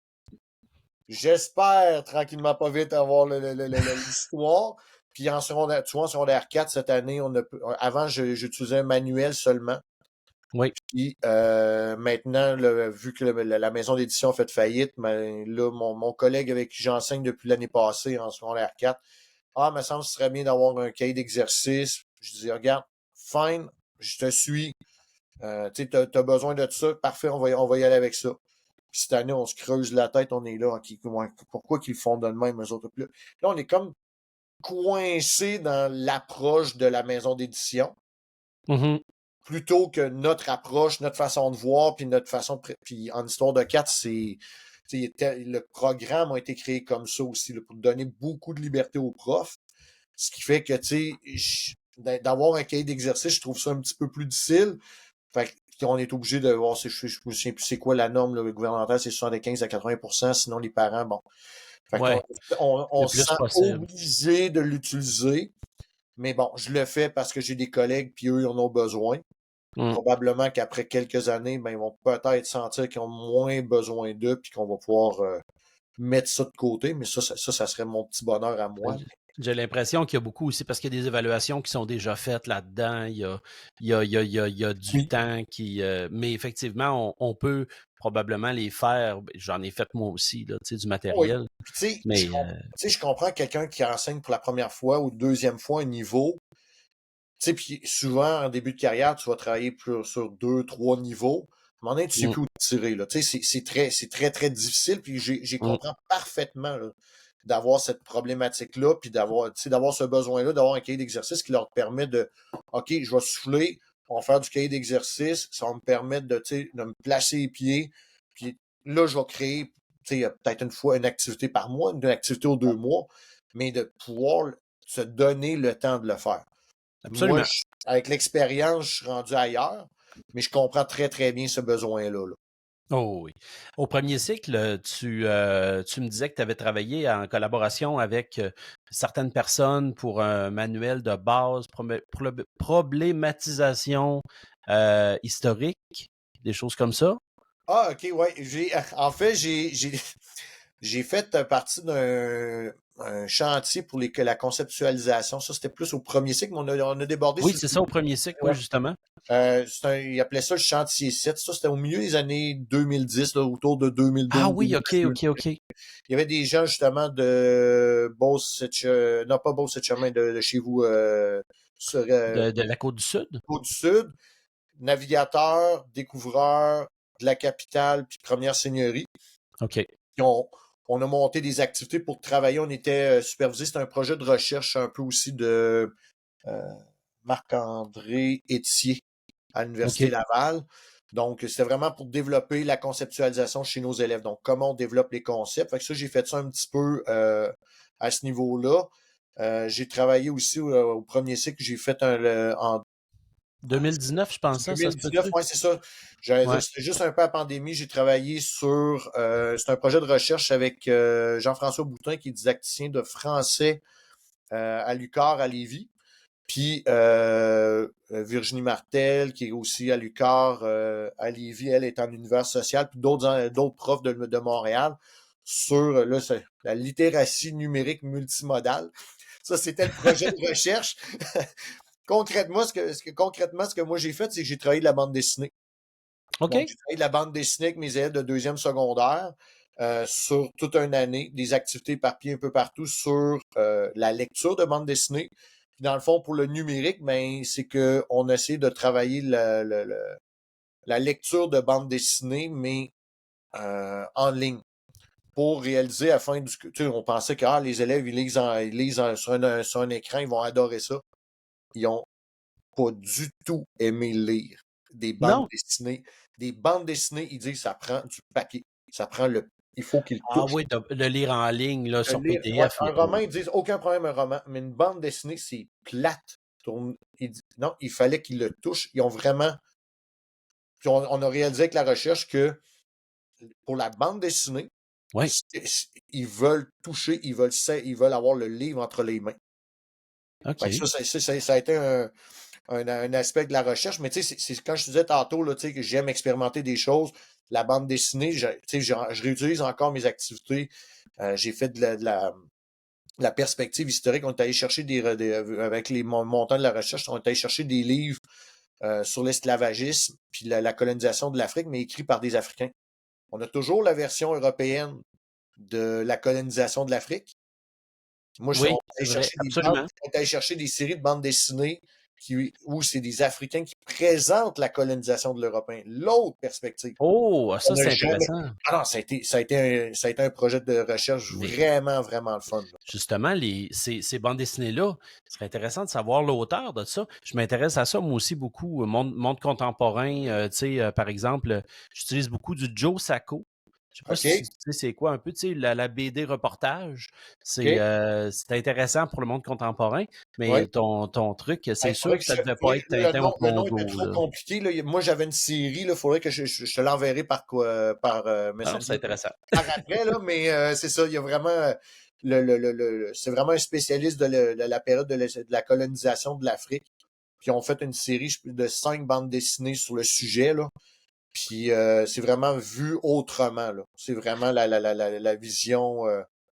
[SPEAKER 3] J'espère tranquillement pas vite avoir l'histoire. Puis en secondaire, tu vois, en secondaire 4, cette année, avant, j'utilisais un manuel seulement.
[SPEAKER 1] Oui.
[SPEAKER 3] Puis maintenant, vu que la maison d'édition a fait faillite, ben, là, mon collègue avec qui j'enseigne depuis l'année passée en secondaire 4, me semble que ce serait bien d'avoir un cahier d'exercice. Je dis, regarde, fine, je te suis. Tu as besoin de ça, parfait, on va y aller avec ça. Puis cette année, on se creuse la tête, on est là. Pourquoi qu'ils font de même, eux autres? Là, on est comme coincé dans l'approche de la maison d'édition,
[SPEAKER 1] Mhm.
[SPEAKER 3] plutôt que notre approche, notre façon de voir, puis notre façon de. Puis en histoire de 4, le programme a été créé comme ça aussi, là, pour donner beaucoup de liberté aux profs. Ce qui fait que, d'avoir un cahier d'exercice, je trouve ça un petit peu plus difficile. Fait qu'on est obligé de voir, je me souviens plus c'est quoi la norme là, gouvernementale, c'est 75 à 80%, sinon les parents, bon. Fait qu'on
[SPEAKER 1] Ouais.
[SPEAKER 3] on
[SPEAKER 1] Le
[SPEAKER 3] se
[SPEAKER 1] plus
[SPEAKER 3] sent
[SPEAKER 1] possible.
[SPEAKER 3] obligé de l'utiliser. Mais bon, je le fais parce que j'ai des collègues, puis eux, ils en ont besoin.
[SPEAKER 1] Hmm.
[SPEAKER 3] Probablement qu'après quelques années, ben, ils vont peut-être sentir qu'ils ont moins besoin d'eux, puis qu'on va pouvoir mettre ça de côté. Mais ça serait mon petit bonheur à moi.
[SPEAKER 1] J'ai l'impression qu'il y a beaucoup aussi, parce qu'il y a des évaluations qui sont déjà faites là-dedans. Il y a du
[SPEAKER 3] Oui,
[SPEAKER 1] temps qui. Mais effectivement, on peut probablement les faire. J'en ai fait moi aussi, là, du
[SPEAKER 3] oui.
[SPEAKER 1] matériel.
[SPEAKER 3] Puis, tu sais,
[SPEAKER 1] Mais
[SPEAKER 3] je comprends quelqu'un qui enseigne pour la première fois ou deuxième fois un niveau. Tu sais, puis souvent, en début de carrière, tu vas travailler sur 2, 3 niveaux. À un moment donné, tu sais
[SPEAKER 1] mm,
[SPEAKER 3] plus où te tirer, là. Tu sais, c'est très, très difficile. Puis j'ai
[SPEAKER 1] mm,
[SPEAKER 3] comprends parfaitement, là, d'avoir cette problématique-là, puis d'avoir ce besoin-là, d'avoir un cahier d'exercice qui leur permet de, OK, je vais souffler, on va faire du cahier d'exercice, ça va me permettre de me placer les pieds, puis là, je vais créer, peut-être une fois une activité par mois, une activité aux 2 mois, mais de pouvoir se donner le temps de le faire. Moi,
[SPEAKER 1] absolument.
[SPEAKER 3] avec l'expérience, je suis rendu ailleurs, mais je comprends très, très bien ce besoin-là. Là.
[SPEAKER 1] Oh oui. Au premier cycle, tu me disais que tu avais travaillé en collaboration avec certaines personnes pour un manuel de base, problématisation historique, des choses comme ça.
[SPEAKER 3] Ah, OK, ouais. En fait, J'ai fait partie d'un chantier pour la conceptualisation. Ça, c'était plus au premier cycle, mais on a débordé
[SPEAKER 1] Oui,
[SPEAKER 3] sur
[SPEAKER 1] c'est ça, au premier cycle, oui,
[SPEAKER 3] ouais.
[SPEAKER 1] justement.
[SPEAKER 3] Ils appelaient ça le chantier 7. Ça, c'était au milieu des années 2010, là, autour de
[SPEAKER 1] Ah
[SPEAKER 3] 2012.
[SPEAKER 1] oui, OK, OK, OK.
[SPEAKER 3] Il y avait des gens, justement, de Beauce-Setchemin, non pas Beauce-Setchemin, de chez vous, sur
[SPEAKER 1] De la côte du Sud?
[SPEAKER 3] Côte-du-Sud, navigateurs, découvreurs de la capitale, puis première seigneurie.
[SPEAKER 1] OK.
[SPEAKER 3] Puis on a monté des activités pour travailler. On était supervisé. C'était un projet de recherche un peu aussi de Marc-André Étier à l'Université
[SPEAKER 1] OK.
[SPEAKER 3] Laval. Donc, c'était vraiment pour développer la conceptualisation chez nos élèves. Donc, comment on développe les concepts. Fait que ça, j'ai fait ça un petit peu à ce niveau-là. J'ai travaillé aussi au premier cycle. J'ai fait en
[SPEAKER 1] 2019, je pense, ça se
[SPEAKER 3] 2019,
[SPEAKER 1] peut-tu?
[SPEAKER 3] ouais, c'est ça. J'allais dire,
[SPEAKER 1] Ouais.
[SPEAKER 3] c'était juste un peu la pandémie. J'ai travaillé sur, c'est un projet de recherche avec Jean-François Boutin, qui est didacticien de français à l'UQAR à Lévis. Puis Virginie Martel, qui est aussi à l'UQAR à Lévis, elle est en univers social, puis d'autres profs de Montréal sur là, la littératie numérique multimodale. Ça, c'était le projet de recherche. Concrètement, ce que moi j'ai fait, c'est que j'ai travaillé de la bande dessinée. Donc,
[SPEAKER 1] OK.
[SPEAKER 3] j'ai travaillé de la bande dessinée avec mes élèves de deuxième secondaire sur toute une année, des activités éparpillées un peu partout sur la lecture de bande dessinée. Puis dans le fond, pour le numérique, ben, c'est qu'on essaie de travailler la lecture de bande dessinée, mais en ligne, pour réaliser afin du. Tu sais, on pensait que les élèves, ils lisent sur un écran, ils vont adorer ça. Ils ont pas du tout aimé lire des bandes
[SPEAKER 1] Non?
[SPEAKER 3] dessinées. Des bandes dessinées, ils disent ça prend du papier. Ça prend il faut qu'ils
[SPEAKER 1] Ah
[SPEAKER 3] touchent.
[SPEAKER 1] oui, de lire en ligne, là, sur
[SPEAKER 3] Ouais,
[SPEAKER 1] PDF, là.
[SPEAKER 3] un roman, ils disent aucun problème, un roman. Mais une bande dessinée, c'est plate. Non, il fallait qu'ils le touchent. Ils ont vraiment. Puis on a réalisé avec la recherche que pour la bande dessinée,
[SPEAKER 1] Oui.
[SPEAKER 3] ils veulent toucher, ils veulent avoir le livre entre les mains. Fait que
[SPEAKER 1] OK.
[SPEAKER 3] ça a été un aspect de la recherche, mais tu sais, c'est quand je te disais tantôt là, tu sais, que j'aime expérimenter des choses, la bande dessinée, tu sais, je réutilise encore mes activités. J'ai fait de la perspective historique. On est allé chercher avec les montants de la recherche, on est allé chercher des livres sur l'esclavagisme puis la colonisation de l'Afrique, mais écrits par des Africains. On a toujours la version européenne de la colonisation de l'Afrique. Moi,
[SPEAKER 1] Oui,
[SPEAKER 3] on
[SPEAKER 1] c'est vrai, absolument.
[SPEAKER 3] est allé chercher des séries de bandes dessinées où c'est des Africains qui présentent la colonisation de l'Européen. L'autre perspective.
[SPEAKER 1] Oh,
[SPEAKER 3] On
[SPEAKER 1] ça,
[SPEAKER 3] n'a
[SPEAKER 1] c'est
[SPEAKER 3] jamais.
[SPEAKER 1] intéressant.
[SPEAKER 3] Ah non, ça a été un projet de recherche
[SPEAKER 1] Mais
[SPEAKER 3] vraiment, vraiment le fun, là.
[SPEAKER 1] justement, ces bandes dessinées-là, ce serait intéressant de savoir l'auteur de ça. Je m'intéresse à ça, moi aussi, beaucoup. Monde contemporain, tu sais, par exemple, j'utilise beaucoup du Joe Sacco. Je sais pas si
[SPEAKER 3] OK?
[SPEAKER 1] tu sais c'est quoi un peu, tu sais, la BD reportage.
[SPEAKER 3] OK?
[SPEAKER 1] C'est intéressant pour le monde contemporain, mais
[SPEAKER 3] Oui.
[SPEAKER 1] ton truc, c'est
[SPEAKER 3] Il faudrait
[SPEAKER 1] sûr
[SPEAKER 3] que
[SPEAKER 1] que ça devait pas être
[SPEAKER 3] le
[SPEAKER 1] Tintin au
[SPEAKER 3] le nom était
[SPEAKER 1] Congo,
[SPEAKER 3] trop
[SPEAKER 1] là.
[SPEAKER 3] compliqué, là. Moi, j'avais une série, il faudrait que je te l'enverrai par
[SPEAKER 1] Non, c'est
[SPEAKER 3] Messenger
[SPEAKER 1] intéressant.
[SPEAKER 3] par après, là, mais c'est ça, il y a vraiment c'est vraiment un spécialiste de la période de la colonisation de l'Afrique. Puis on fait une série de 5 bandes dessinées sur le sujet, là. Puis c'est vraiment vu autrement, là. C'est vraiment la vision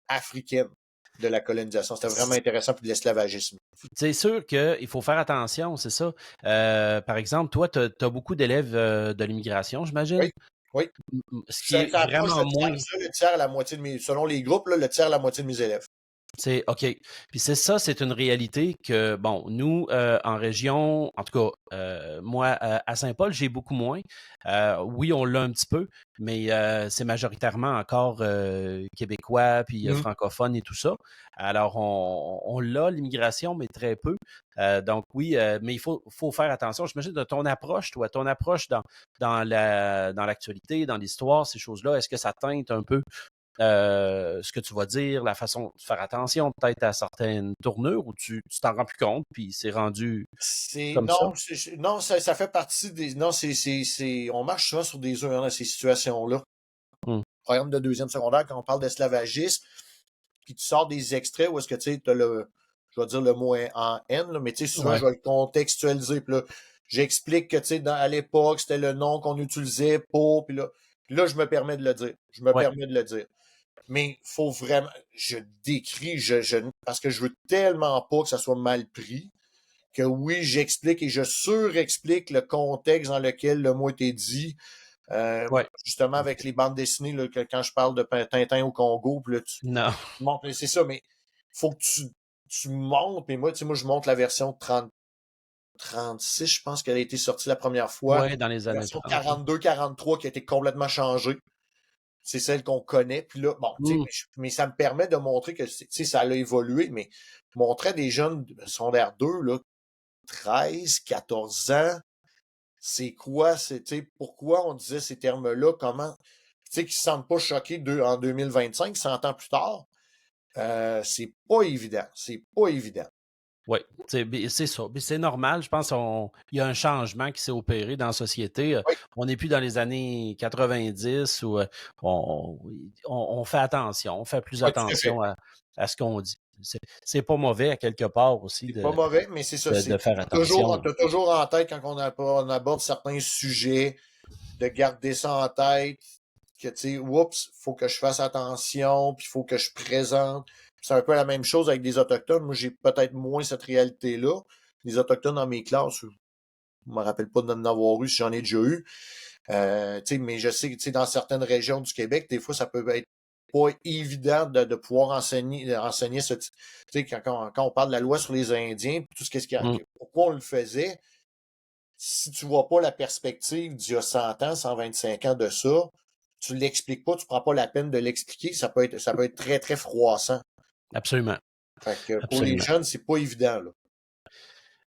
[SPEAKER 3] africaine de la colonisation. C'était vraiment intéressant, puis de l'esclavagisme.
[SPEAKER 1] C'est sûr qu'il faut faire attention, c'est ça. Par exemple, toi, tu as beaucoup d'élèves de l'immigration, j'imagine.
[SPEAKER 3] Oui, oui.
[SPEAKER 1] Ce qui
[SPEAKER 3] Ça
[SPEAKER 1] est
[SPEAKER 3] approche
[SPEAKER 1] vraiment
[SPEAKER 3] le tiers,
[SPEAKER 1] moins.
[SPEAKER 3] ça, le tiers à la moitié de selon les groupes, là, le tiers à la moitié de mes élèves.
[SPEAKER 1] C'est OK. Puis c'est ça, c'est une réalité que, bon, nous, en région, en tout cas, moi, à Saint-Paul, j'ai beaucoup moins. Oui, on l'a un petit peu, mais c'est majoritairement encore québécois, puis
[SPEAKER 3] Mhm.
[SPEAKER 1] francophone et tout ça. Alors, on l'a, l'immigration, mais très peu. Donc oui, mais il faut faire attention. J'imagine de ton approche, toi, ton approche dans l'actualité, dans l'histoire, ces choses-là, est-ce que ça teinte un peu ce que tu vas dire, la façon de faire attention peut-être à certaines tournures où tu t'en rends plus compte, puis c'est rendu comme ça.
[SPEAKER 3] Non, non, ça fait partie des. Non, on marche souvent sur des œufs hein, dans ces situations-là.
[SPEAKER 1] Hmm.
[SPEAKER 3] Programme de deuxième secondaire, quand on parle d'esclavagisme, puis tu sors des extraits où est-ce que tu sais, je vais dire le mot en N, là, mais tu sais, souvent,
[SPEAKER 1] Ouais.
[SPEAKER 3] je vais le contextualiser. Puis là, j'explique que, tu sais, à l'époque, c'était le nom qu'on utilisait pour, puis là, je me permets de le dire. Je me
[SPEAKER 1] Ouais.
[SPEAKER 3] permets de le dire. Mais faut vraiment, je décris, parce que je veux tellement pas que ça soit mal pris, que oui, j'explique et je surexplique le contexte dans lequel le mot était dit.
[SPEAKER 1] Ouais.
[SPEAKER 3] Justement, avec les bandes dessinées, là, quand je parle de Tintin au Congo, puis là, tu
[SPEAKER 1] Non.
[SPEAKER 3] montres, c'est ça, mais faut que tu montes, mais moi, tu sais, moi, je monte la version 36, je pense qu'elle a été sortie la première fois.
[SPEAKER 1] Ouais, dans les
[SPEAKER 3] La
[SPEAKER 1] années
[SPEAKER 3] version
[SPEAKER 1] 30.
[SPEAKER 3] 42-43 qui a été complètement changée. C'est celle qu'on connaît. Puis là, bon, tu sais, mais ça me permet de montrer que, tu sais, ça a évolué, mais montrer à des jeunes de secondaire 2, là, 13, 14 ans, c'est quoi, tu sais, pourquoi on disait ces termes-là, comment, tu sais, qu'ils se sentent pas choqués en 2025, 100 ans plus tard, c'est pas évident. C'est pas évident.
[SPEAKER 1] Oui, c'est ça. Mais c'est normal. Je pense qu'il y a un changement qui s'est opéré dans la société.
[SPEAKER 3] Oui,
[SPEAKER 1] On n'est plus dans les années 90 où on, on fait attention, on fait plus
[SPEAKER 3] oui, tout à fait.
[SPEAKER 1] attention à ce qu'on dit. C'est pas mauvais à quelque part aussi
[SPEAKER 3] C'est pas mauvais, mais c'est ça.
[SPEAKER 1] de faire attention.
[SPEAKER 3] T'as toujours en tête quand on aborde certains sujets, de garder ça en tête, que tu sais, oups, faut que je fasse attention, puis il faut que je présente. C'est un peu la même chose avec des Autochtones. Moi, j'ai peut-être moins cette réalité-là. Les Autochtones dans mes classes, je me rappelle pas d'en avoir eu si j'en ai déjà eu. Mais je sais que dans certaines régions du Québec, des fois, ça peut être pas évident de pouvoir enseigner ce type. Quand on parle de la loi sur les Indiens, tout ce qu'est-ce qu'il y a,
[SPEAKER 1] Mm.
[SPEAKER 3] pourquoi on le faisait, si tu vois pas la perspective d'il y a 100 ans, 125 ans de ça, tu l'expliques pas, tu prends pas la peine de l'expliquer, ça peut être très, très froissant.
[SPEAKER 1] Absolument.
[SPEAKER 3] Fait que pour les
[SPEAKER 1] Absolument.
[SPEAKER 3] jeunes, c'est pas évident, là.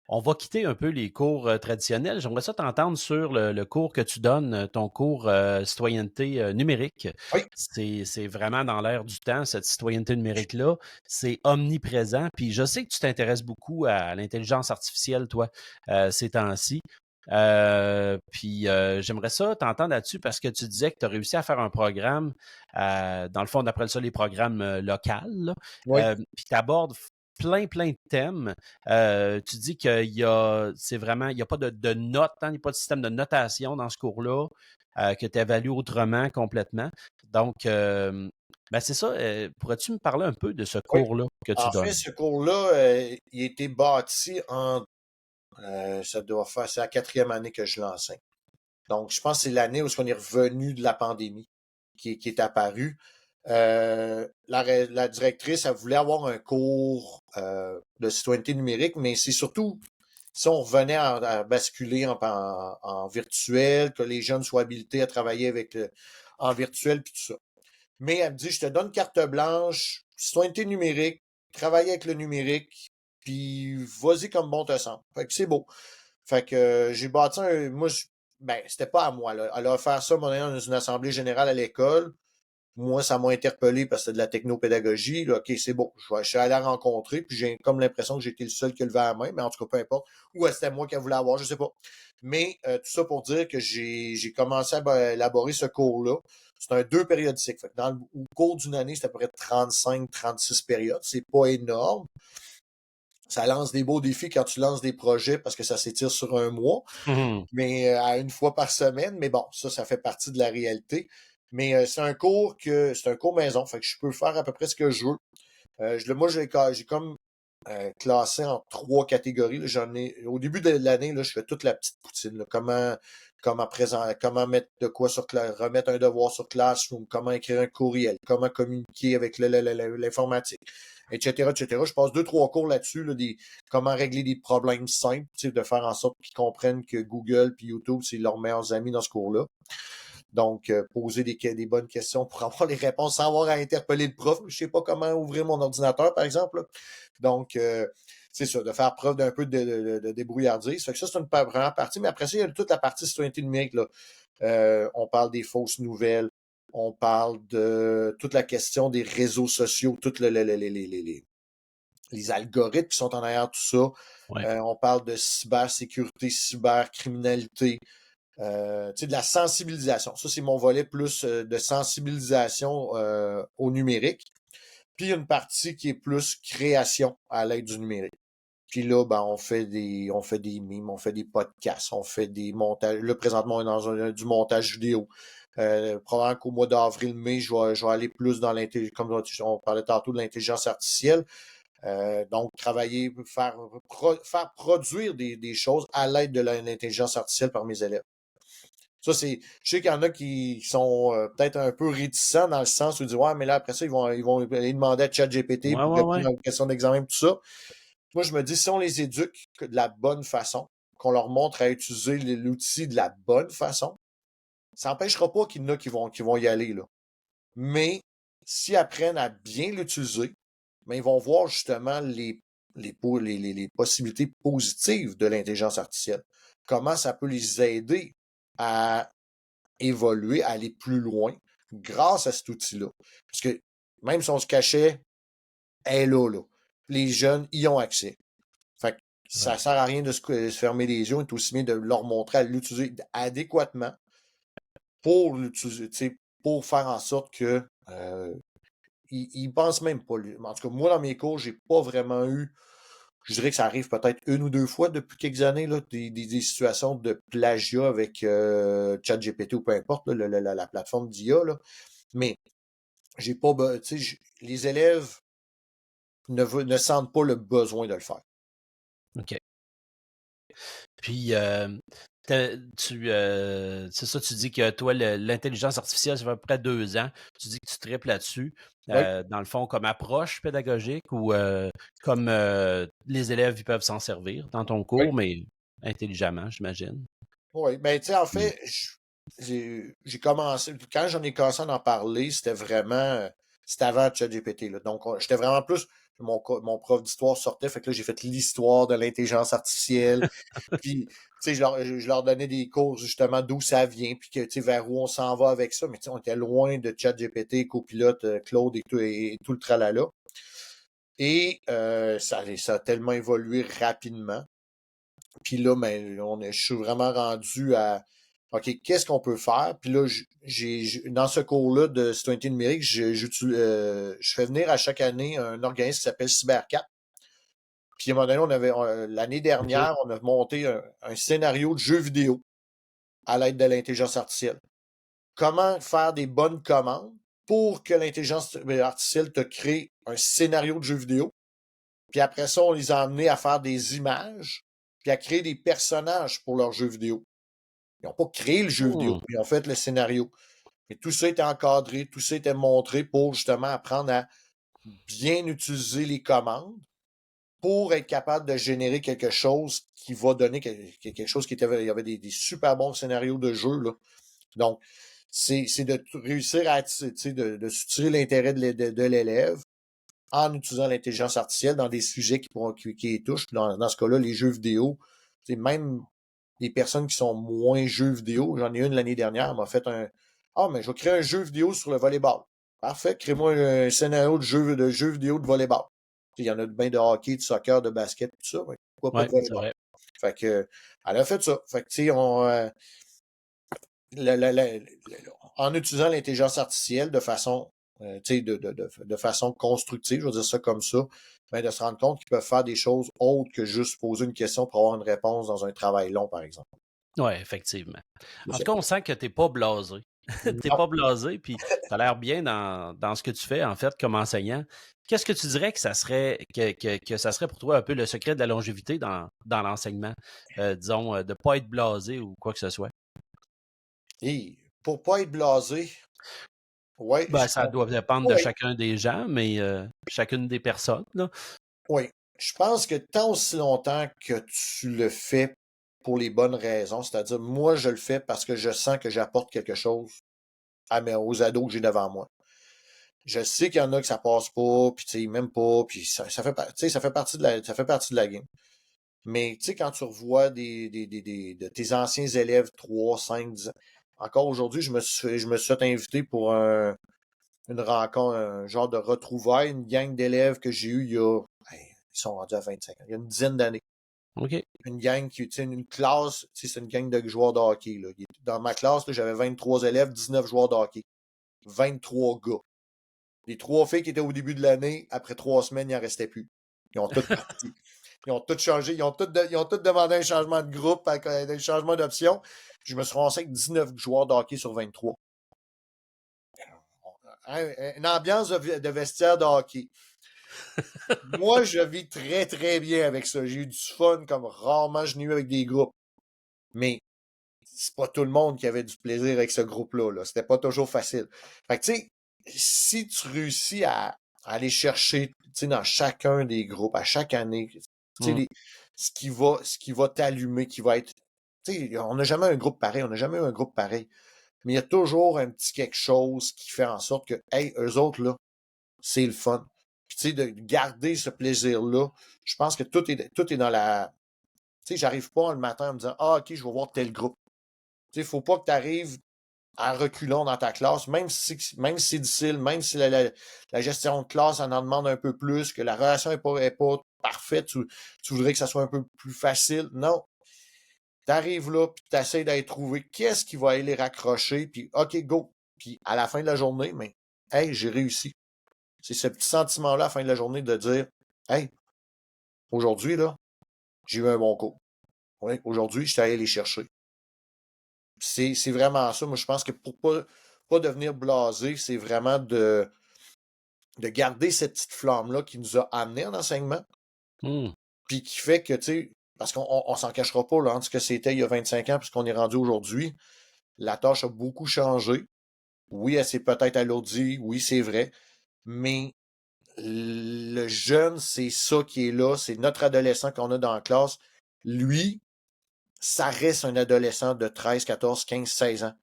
[SPEAKER 1] On va quitter un peu les cours traditionnels. J'aimerais ça t'entendre sur le cours que tu donnes, ton cours citoyenneté numérique.
[SPEAKER 3] Oui,
[SPEAKER 1] C'est vraiment dans l'air du temps, cette citoyenneté numérique-là. C'est omniprésent. Puis je sais que tu t'intéresses beaucoup à l'intelligence artificielle, toi, ces temps-ci. J'aimerais ça t'entendre là-dessus parce que tu disais que tu as réussi à faire un programme, dans le fond, on appelle ça les programmes locaux,
[SPEAKER 3] oui.
[SPEAKER 1] puis tu abordes plein de thèmes. Tu dis c'est vraiment, il n'y a pas de notes, hein, il n'y a pas de système de notation dans ce cours-là, que tu évalues autrement complètement. Donc, ben c'est ça. Pourrais-tu me parler un peu de ce
[SPEAKER 3] Oui.
[SPEAKER 1] cours-là que tu
[SPEAKER 3] En fait,
[SPEAKER 1] donnes?
[SPEAKER 3] ce cours-là, il a été bâti ça doit faire, c'est la 4e année que je l'enseigne. Donc, je pense que c'est l'année où on est revenu de la pandémie qui est apparue. La directrice, elle voulait avoir un cours de citoyenneté numérique, mais c'est surtout si on revenait à basculer en virtuel, que les jeunes soient habilités à travailler en virtuel puis tout ça. Mais elle me dit, je te donne carte blanche, citoyenneté numérique, travaille avec le numérique, puis vas-y comme bon te semble. Fait que c'est beau. Fait que j'ai bâti ben, c'était pas à moi, là. Elle a offert ça, mon dans une assemblée générale à l'école. Moi, ça m'a interpellé parce que c'est de la technopédagogie. Là. OK, c'est bon. Je suis allé la rencontrer, puis j'ai comme l'impression que j'étais le seul qui levait la main, mais en tout cas, peu importe. Ou c'était moi qui voulais avoir, je sais pas. Mais tout ça pour dire que j'ai commencé à élaborer ce cours-là. C'est un 2 périodique. Fait que au cours d'une année, c'est à peu près 35-36 périodes. C'est pas énorme. Ça lance des beaux défis quand tu lances des projets parce que ça s'étire sur un mois,
[SPEAKER 1] Mhm.
[SPEAKER 3] mais à une fois par semaine. Mais bon, ça fait partie de la réalité. Mais c'est un cours maison, fait que je peux faire à peu près ce que je veux. Moi, j'ai comme classé en 3 catégories. Là. Au début de l'année, là, je fais toute la petite poutine. Là. Comment mettre de quoi remettre un devoir sur Classroom, comment écrire un courriel, comment communiquer avec l'informatique, etc., etc. Je passe 2-3 cours là-dessus, là, comment régler des problèmes simples, de faire en sorte qu'ils comprennent que Google puis YouTube, c'est leurs meilleurs amis dans ce cours-là. Donc, poser des bonnes questions pour avoir les réponses sans avoir à interpeller le prof. Je sais pas comment ouvrir mon ordinateur, par exemple. Là. Donc, c'est ça, de faire preuve d'un peu de débrouillardise. Fait que ça, c'est une première partie. Mais après ça, il y a toute la partie citoyenneté numérique. Là. On parle des fausses nouvelles. On parle de toute la question des réseaux sociaux, toutes les algorithmes qui sont en arrière de tout ça.
[SPEAKER 1] Ouais.
[SPEAKER 3] On parle de cybersécurité, cybercriminalité. De la sensibilisation. Ça, c'est mon volet plus de sensibilisation au numérique. Puis, il y a une partie qui est plus création à l'aide du numérique. Puis là, ben, on fait des mimes, on fait des podcasts, on fait des montages. Là, présentement, on est dans du montage vidéo. Probablement qu'au mois d'avril-mai, je vais aller plus dans l'intelligence, comme on parlait tantôt de l'intelligence artificielle. Donc, travailler, faire produire des choses à l'aide de l'intelligence artificielle par mes élèves. Ça, je sais qu'il y en a qui sont peut-être un peu réticents dans le sens où ils disent, ouais, mais là, après ça, ils vont aller demander à ChatGPT
[SPEAKER 1] Ouais,
[SPEAKER 3] pour
[SPEAKER 1] ouais, ouais.
[SPEAKER 3] répondre aux questions d'examen, tout ça. Moi, je me dis, si on les éduque de la bonne façon, qu'on leur montre à utiliser l'outil de la bonne façon, ça n'empêchera pas qu'il y en a qui vont y aller, là. Mais, s'ils apprennent à bien l'utiliser, mais ils vont voir justement les possibilités positives de l'intelligence artificielle. Comment ça peut les aider à évoluer, à aller plus loin grâce à cet outil-là. Parce que même si on se cachait, elle est là. Les jeunes y ont accès. Fait que ça
[SPEAKER 1] Ouais.
[SPEAKER 3] ne sert à rien de se fermer les yeux, il est aussi bien de leur montrer à l'utiliser adéquatement pour l'utiliser, pour faire en sorte que ils pensent même pas. En tout cas, moi, dans mes cours, j'ai pas vraiment eu. Je dirais que ça arrive peut-être une ou deux fois depuis quelques années, là, des situations de plagiat avec ChatGPT ou peu importe, là, la plateforme d'IA. Là. Mais j'ai pas. Les élèves ne sentent pas le besoin de le faire.
[SPEAKER 1] OK. Puis, c'est ça, tu dis que toi, l'intelligence artificielle, ça fait à peu près 2 ans. Tu dis que tu triples là-dessus.
[SPEAKER 3] Oui,
[SPEAKER 1] Dans le fond, comme approche pédagogique ou comme les élèves ils peuvent s'en servir dans ton
[SPEAKER 3] oui,
[SPEAKER 1] cours, mais intelligemment, j'imagine.
[SPEAKER 3] oui. Ben, tu sais, en
[SPEAKER 1] Mm.
[SPEAKER 3] fait, j'ai commencé. Quand j'en ai commencé à en parler, c'était vraiment. C'était avant ChatGPT. Là. Donc, j'étais vraiment plus. Mon prof d'histoire sortait, fait que là, j'ai fait l'histoire de l'intelligence artificielle. Puis, tu sais, je leur donnais des cours justement d'où ça vient, puis que, tu sais, vers où on s'en va avec ça. Mais tu sais, on était loin de ChatGPT, Copilote, Claude et tout le tralala. Et ça a tellement évolué rapidement. Puis là, ben, je suis vraiment rendu à OK, qu'est-ce qu'on peut faire? Puis là, dans ce cours-là de citoyenneté numérique, je fais venir à chaque année un organisme qui s'appelle CyberCap. Puis à un moment donné, l'année
[SPEAKER 1] OK.
[SPEAKER 3] dernière, on a monté un scénario de jeu vidéo à l'aide de l'intelligence artificielle. Comment faire des bonnes commandes pour que l'intelligence artificielle te crée un scénario de jeu vidéo. Puis après ça, on les a amenés à faire des images, puis à créer des personnages pour leur jeu vidéo. Ils n'ont pas créé le jeu vidéo,
[SPEAKER 1] Hmm.
[SPEAKER 3] ils ont fait le scénario. Mais tout ça était encadré, tout ça était montré pour justement apprendre à bien utiliser les commandes pour être capable de générer quelque chose qui va donner quelque chose il y avait des super bons scénarios de jeu, là. Donc, c'est de réussir à de soutirer l'intérêt de l'élève en utilisant l'intelligence artificielle dans des sujets qui les touchent. Dans ce cas-là, les jeux vidéo, même les personnes qui sont moins jeux vidéo, j'en ai une l'année dernière, elle m'a fait Ah, mais je vais créer un jeu vidéo sur le volleyball. Parfait, crée-moi un scénario de jeu vidéo de volleyball. Il y en a bien de hockey, de soccer, de basket, tout ça. Mais pourquoi pas
[SPEAKER 1] Ouais,
[SPEAKER 3] de
[SPEAKER 1] c'est
[SPEAKER 3] volleyball?
[SPEAKER 1] vrai.
[SPEAKER 3] Fait que, elle a fait ça. Fait que, tu sais, en utilisant l'intelligence artificielle de façon, de façon constructive, je vais dire ça comme ça, ben de se rendre compte qu'ils peuvent faire des choses autres que juste poser une question pour avoir une réponse dans un travail long, par exemple.
[SPEAKER 1] Oui, effectivement.
[SPEAKER 3] C'est
[SPEAKER 1] En tout
[SPEAKER 3] ça.
[SPEAKER 1] cas, on sent que tu n'es pas blasé. Tu n'es
[SPEAKER 3] Non.
[SPEAKER 1] pas blasé, puis tu as l'air bien dans ce que tu fais, en fait, comme enseignant. Qu'est-ce que tu dirais que ça serait que ça serait pour toi un peu le secret de la longévité dans l'enseignement? Disons, de ne pas être blasé ou quoi que ce soit.
[SPEAKER 3] Et pour pas être blasé, ouais,
[SPEAKER 1] Ben, ça doit dépendre de
[SPEAKER 3] ouais,
[SPEAKER 1] chacun des gens, mais chacune des personnes, là.
[SPEAKER 3] ouais. Je pense que tant aussi longtemps que tu le fais pour les bonnes raisons, c'est-à-dire moi je le fais parce que je sens que j'apporte quelque chose aux ados que j'ai devant moi. Je sais qu'il y en a que ça passe pas, puis tu sais, même pas, puis ça fait partie de la game. Mais tu sais, quand tu revois de tes anciens élèves 3, 5, 10 ans, encore aujourd'hui, je me suis fait inviter pour une rencontre, un genre de retrouvailles, une gang d'élèves que j'ai eu ils sont rendus à 25 ans, il y a une dizaine d'années.
[SPEAKER 1] OK.
[SPEAKER 3] Une gang qui, tu sais, une classe, tu sais, c'est une gang de joueurs de hockey, là. Dans ma classe, là, j'avais 23 élèves, 19 joueurs de hockey. 23 gars. Les 3 filles qui étaient au début de l'année, après 3 semaines, il n'en restait plus. Ils ont toutes parti. Ils ont toutes changé. Ils ont toutes demandé un changement de groupe, un changement d'option. Je me suis ramassé avec 19 joueurs de hockey sur 23. une ambiance de vestiaire de hockey. Moi, je vis très, très bien avec ça. J'ai eu du fun comme rarement je n'ai eu avec des groupes. Mais c'est pas tout le monde qui avait du plaisir avec ce groupe-là. Là. C'était pas toujours facile. Fait que, tu sais, si tu réussis à aller chercher, tu sais, dans chacun des groupes, à chaque année, tu sais, ce qui va t'allumer, qui va être, tu sais, on n'a jamais un groupe pareil, on n'a jamais eu un groupe pareil. Mais il y a toujours un petit quelque chose qui fait en sorte que, hey, eux autres, là, c'est le fun. Puis, tu sais, de garder ce plaisir-là, je pense que tout est dans la. Tu sais, j'arrive pas le matin en me disant, ah, OK, je vais voir tel groupe. Tu sais, faut pas que tu arrives à reculons dans ta classe, même si c'est difficile, même si la gestion de classe en demande un peu plus, que la relation est pas parfaite, tu voudrais que ça soit un peu plus facile. Non. Tu arrives là, puis tu essaies d'aller trouver qu'est-ce qui va aller les raccrocher, puis OK, go. Puis à la fin de la journée, mais hey, j'ai réussi. C'est ce petit sentiment-là à la fin de la journée de dire, hey, aujourd'hui, là, j'ai eu un bon cours. Ouais, aujourd'hui, je suis allé les chercher. C'est vraiment ça. Moi, je pense que pour pas devenir blasé, c'est vraiment de garder cette petite flamme-là qui nous a amenés en enseignement, puis qui fait que, tu sais, parce qu'on s'en cachera pas, là, entre ce que c'était il y a 25 ans puis ce qu'on est rendu aujourd'hui, la tâche a beaucoup changé. Oui, elle s'est peut-être alourdie, oui, c'est vrai, mais le jeune, c'est ça qui est là, c'est notre adolescent qu'on a dans la classe. Lui, ça reste un adolescent de 13, 14, 15, 16 ans.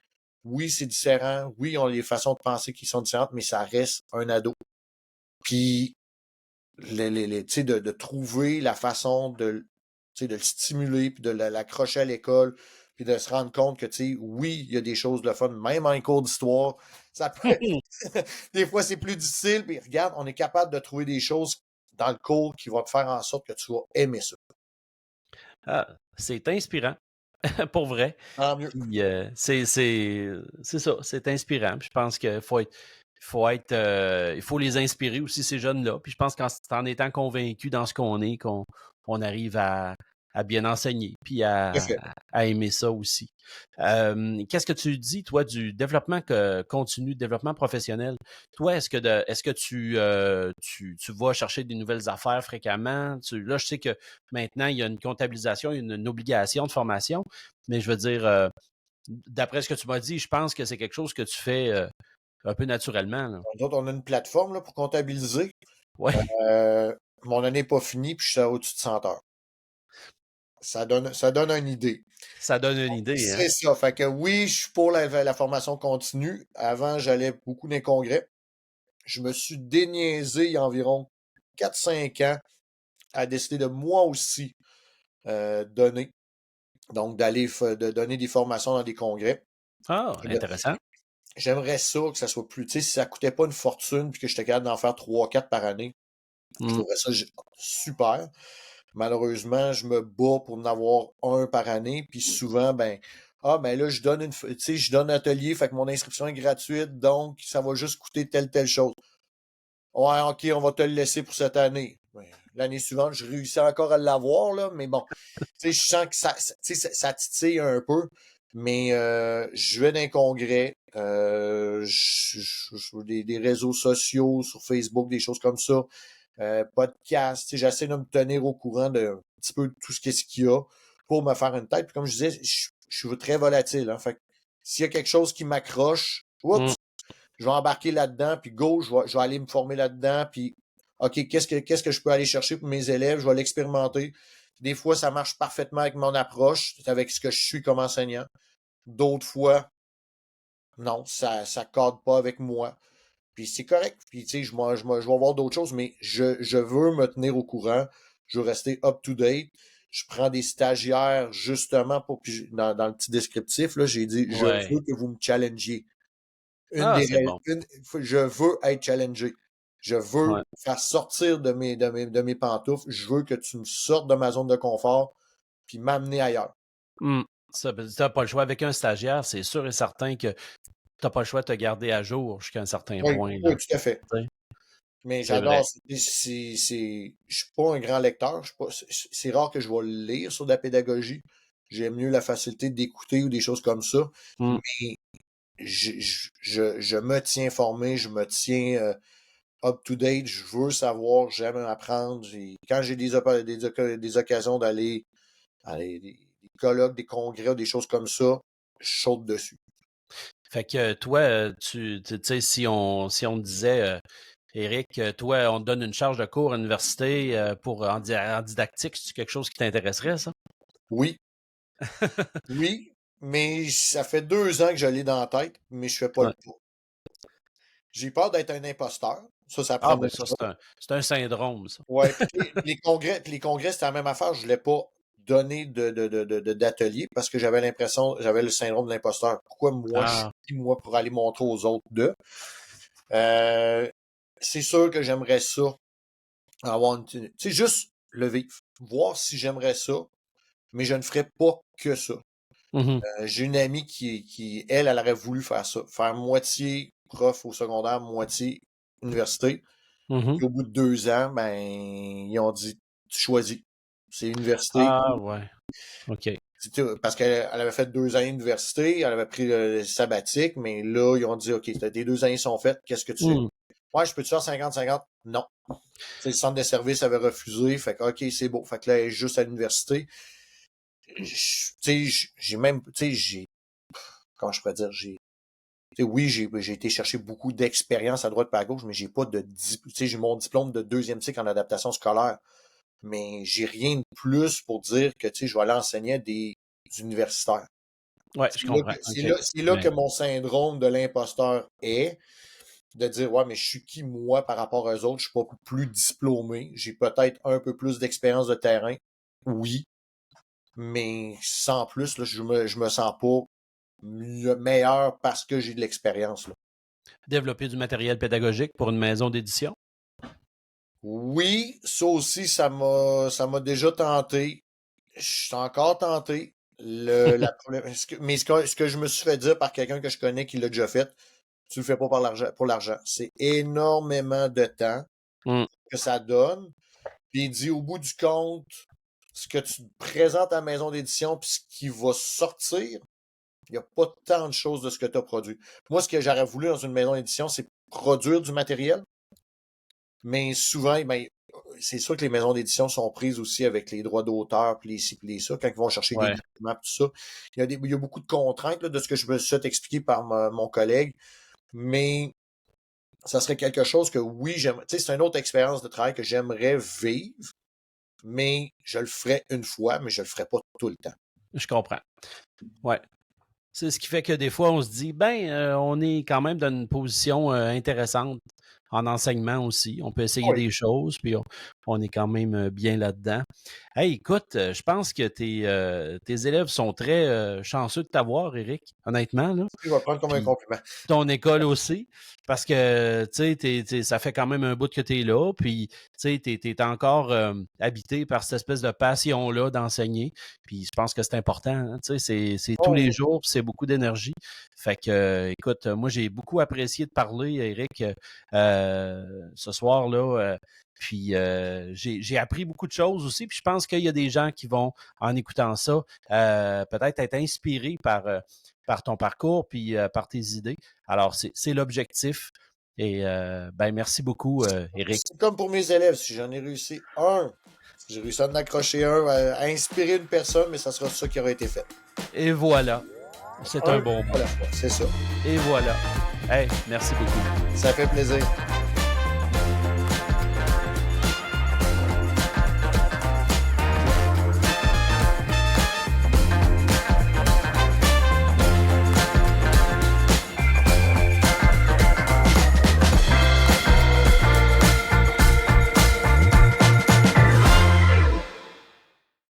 [SPEAKER 3] Oui, c'est différent. Oui, on a les façons de penser qui sont différentes, mais ça reste un ado. Puis, de trouver la façon de le stimuler, puis de l'accrocher à l'école, puis de se rendre compte que, oui, il y a des choses de fun, même en cours d'histoire. Ça peut des fois, c'est plus difficile, puis regarde, on est capable de trouver des choses dans le cours qui vont te faire en sorte que tu vas aimer ça.
[SPEAKER 1] Ah, c'est inspirant, pour vrai.
[SPEAKER 3] Tant mieux.
[SPEAKER 1] Puis, c'est ça, c'est inspirant. Puis je pense qu'il il faut les inspirer aussi, ces jeunes-là. Puis je pense qu'en étant convaincu dans ce qu'on est, qu'on arrive à bien enseigner, puis à aimer ça aussi. Qu'est-ce que tu dis, toi, du développement continu, développement professionnel? Toi, est-ce que tu vas chercher des nouvelles affaires fréquemment? Là, je sais que maintenant, il y a une comptabilisation, une obligation de formation, mais je veux dire, d'après ce que tu m'as dit, je pense que c'est quelque chose que tu fais un peu naturellement. Là.
[SPEAKER 3] Nous autres, on a une plateforme là, pour comptabiliser.
[SPEAKER 1] Ouais.
[SPEAKER 3] Mon année n'est pas finie, puis je suis à au-dessus de 100 heures. Ça donne une idée.
[SPEAKER 1] Ça donne une idée.
[SPEAKER 3] C'est
[SPEAKER 1] Hein?
[SPEAKER 3] ça. Fait que oui, je suis pour la formation continue. Avant, j'allais beaucoup dans les congrès. Je me suis déniaisé il y a environ 4-5 ans à décider de moi aussi donner. Donc, de donner des formations dans des congrès.
[SPEAKER 1] Ah, intéressant.
[SPEAKER 3] J'aimerais ça que ça soit plus. Tu sais, si ça coûtait pas une fortune puis que j'étais capable d'en faire 3-4 par année, je trouverais ça super. Malheureusement, je me bats pour en avoir un par année. Puis souvent, ben là, je donne un atelier, fait que mon inscription est gratuite, donc ça va juste coûter telle chose. Ouais, OK, on va te le laisser pour cette année. L'année suivante, je réussis encore à l'avoir, là, mais bon, je sens que ça titille un peu. Mais je vais dans un congrès, des réseaux sociaux sur Facebook, des choses comme ça, podcast, j'essaie de me tenir au courant de un petit peu tout ce qu'il y a pour me faire une tête. Puis comme je disais, je suis très volatile. Hein, fait que s'il y a quelque chose qui m'accroche, je vais embarquer là-dedans, puis go, je vais aller me former là-dedans, puis OK, qu'est-ce que je peux aller chercher pour mes élèves? Je vais l'expérimenter. Des fois, ça marche parfaitement avec mon approche, avec ce que je suis comme enseignant. D'autres fois, non, ça ne cadre pas avec moi. Puis c'est correct. Puis tu sais, je vais voir d'autres choses, mais je veux me tenir au courant. Je veux rester up-to-date. Je prends des stagiaires justement pour. Puis dans le petit descriptif, là, j'ai dit je veux que vous me challengiez.
[SPEAKER 1] Bon.
[SPEAKER 3] Je veux être challengé. Je veux faire sortir de mes pantoufles. Je veux que tu me sortes de ma zone de confort puis m'amener ailleurs.
[SPEAKER 1] Tu n'as pas le choix. Avec un stagiaire, c'est sûr et certain que tu n'as pas le choix de te garder à jour jusqu'à un certain point.
[SPEAKER 3] Oui, tout à fait. Mais j'adore. Je suis pas un grand lecteur. C'est rare que je vais lire sur de la pédagogie. J'aime mieux la facilité d'écouter ou des choses comme ça. Mais je me tiens formé, je me tiens up-to-date, je veux savoir, j'aime apprendre. Quand j'ai des occasions d'aller à des colloques, des congrès, des choses comme ça, je saute dessus.
[SPEAKER 1] Fait que toi, tu sais, si on te disait, Éric, toi, on te donne une charge de cours à l'université en didactique, c'est quelque chose qui t'intéresserait, ça?
[SPEAKER 3] Oui, oui, mais ça fait 2 ans que je l'ai dans la tête, mais je fais pas
[SPEAKER 1] Ouais.
[SPEAKER 3] le pas. J'ai peur d'être un imposteur. Ça
[SPEAKER 1] Ah,
[SPEAKER 3] prend
[SPEAKER 1] ben
[SPEAKER 3] une
[SPEAKER 1] ça,
[SPEAKER 3] chose.
[SPEAKER 1] c'est un syndrome, ça.
[SPEAKER 3] Ouais, puis les congrès, c'était la même affaire. Je voulais pas donner d'atelier parce que j'avais le syndrome de l'imposteur. Pourquoi moi, je suis
[SPEAKER 1] Ah,
[SPEAKER 3] qui, moi, pour aller montrer aux autres d'eux? C'est sûr que j'aimerais ça, avoir tu sais, juste le vivre. Voir si j'aimerais ça, mais je ne ferais pas que ça.
[SPEAKER 1] mhm,
[SPEAKER 3] J'ai une amie qui, elle aurait voulu faire ça. Faire moitié prof au secondaire, moitié université.
[SPEAKER 1] mhm.
[SPEAKER 3] Puis au bout de 2 ans, ben, ils ont dit, tu choisis. C'est université.
[SPEAKER 1] Ah, ouais. OK.
[SPEAKER 3] Parce qu'elle avait fait 2 années d'université, elle avait pris le sabbatique, mais là, ils ont dit, OK, tes 2 années sont faites, qu'est-ce que tu fais?
[SPEAKER 1] Hmm.
[SPEAKER 3] Ouais, je peux te faire 50-50? Non. Le centre de service avait refusé, fait que, OK, c'est beau. Fait que là, elle est juste à l'université. J'ai même, comment je pourrais dire, oui, j'ai été chercher beaucoup d'expérience à droite et à gauche, mais j'ai pas de j'ai mon diplôme de 2e cycle en adaptation scolaire. Mais j'ai rien de plus pour dire que je vais aller enseigner à des universitaires.
[SPEAKER 1] Ouais, je comprends. OK.
[SPEAKER 3] C'est là que mon syndrome de l'imposteur est, de dire ouais, mais je suis qui moi par rapport aux autres, je suis pas plus diplômé, j'ai peut-être un peu plus d'expérience de terrain, oui, mais sans plus, là, je me sens pas le meilleur parce que j'ai de l'expérience, là.
[SPEAKER 1] Développer du matériel pédagogique pour une maison d'édition?
[SPEAKER 3] Oui, ça aussi, ça m'a déjà tenté. Je suis encore tenté. Mais ce que je me suis fait dire par quelqu'un que je connais qui l'a déjà fait, tu le fais pas pour l'argent. C'est énormément de temps
[SPEAKER 1] Hmm.
[SPEAKER 3] que ça donne. Puis il dit au bout du compte, ce que tu présentes à la maison d'édition puis ce qui va sortir, il n'y a pas tant de choses de ce que tu as produit. Moi, ce que j'aurais voulu dans une maison d'édition, c'est produire du matériel. Mais souvent, ben, c'est sûr que les maisons d'édition sont prises aussi avec les droits d'auteur, puis les ci, puis les ça, quand ils vont chercher des
[SPEAKER 1] Ouais.
[SPEAKER 3] documents, tout ça. Il y a beaucoup de contraintes là, de ce que je me suis fait expliquer par mon collègue, mais ça serait quelque chose que oui, j'aimerais. Tu sais, c'est une autre expérience de travail que j'aimerais vivre, mais je le ferais une fois, mais je le ferais pas tout le temps.
[SPEAKER 1] Je comprends. Ouais. C'est ce qui fait que des fois, on se dit, on est quand même dans une position intéressante en enseignement aussi. On peut essayer
[SPEAKER 3] Oui.
[SPEAKER 1] des choses, puis on est quand même bien là-dedans. Hey, écoute, je pense que tes élèves sont très chanceux de t'avoir, Éric, honnêtement, là.
[SPEAKER 3] Je vais prendre comme un
[SPEAKER 1] Puis
[SPEAKER 3] compliment.
[SPEAKER 1] ton école aussi, parce que, tu sais, ça fait quand même un bout que tu es là, puis, tu sais, tu es encore habité par cette espèce de passion-là d'enseigner, puis je pense que c'est important, hein, tu sais, c'est tous les
[SPEAKER 3] Oh,
[SPEAKER 1] jours, puis c'est beaucoup d'énergie. Fait que, écoute, moi, j'ai beaucoup apprécié de parler, Éric, ce soir-là, puis j'ai appris beaucoup de choses aussi, puis je pense qu'il y a des gens qui vont, en écoutant ça, peut-être être inspirés par ton parcours puis par tes idées. Alors, c'est l'objectif. Et merci beaucoup, Éric.
[SPEAKER 3] c'est comme pour mes élèves, si j'en ai réussi un, si j'ai réussi à en accrocher un, à inspirer une personne, mais ça sera ça qui aura été fait.
[SPEAKER 1] Et voilà. C'est un bon mot.
[SPEAKER 3] Voilà, c'est ça.
[SPEAKER 1] Et voilà. Hey, merci beaucoup.
[SPEAKER 3] Ça fait plaisir.